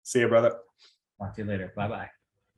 Speaker 1: See you, brother.
Speaker 2: Talk to you later. Bye-bye.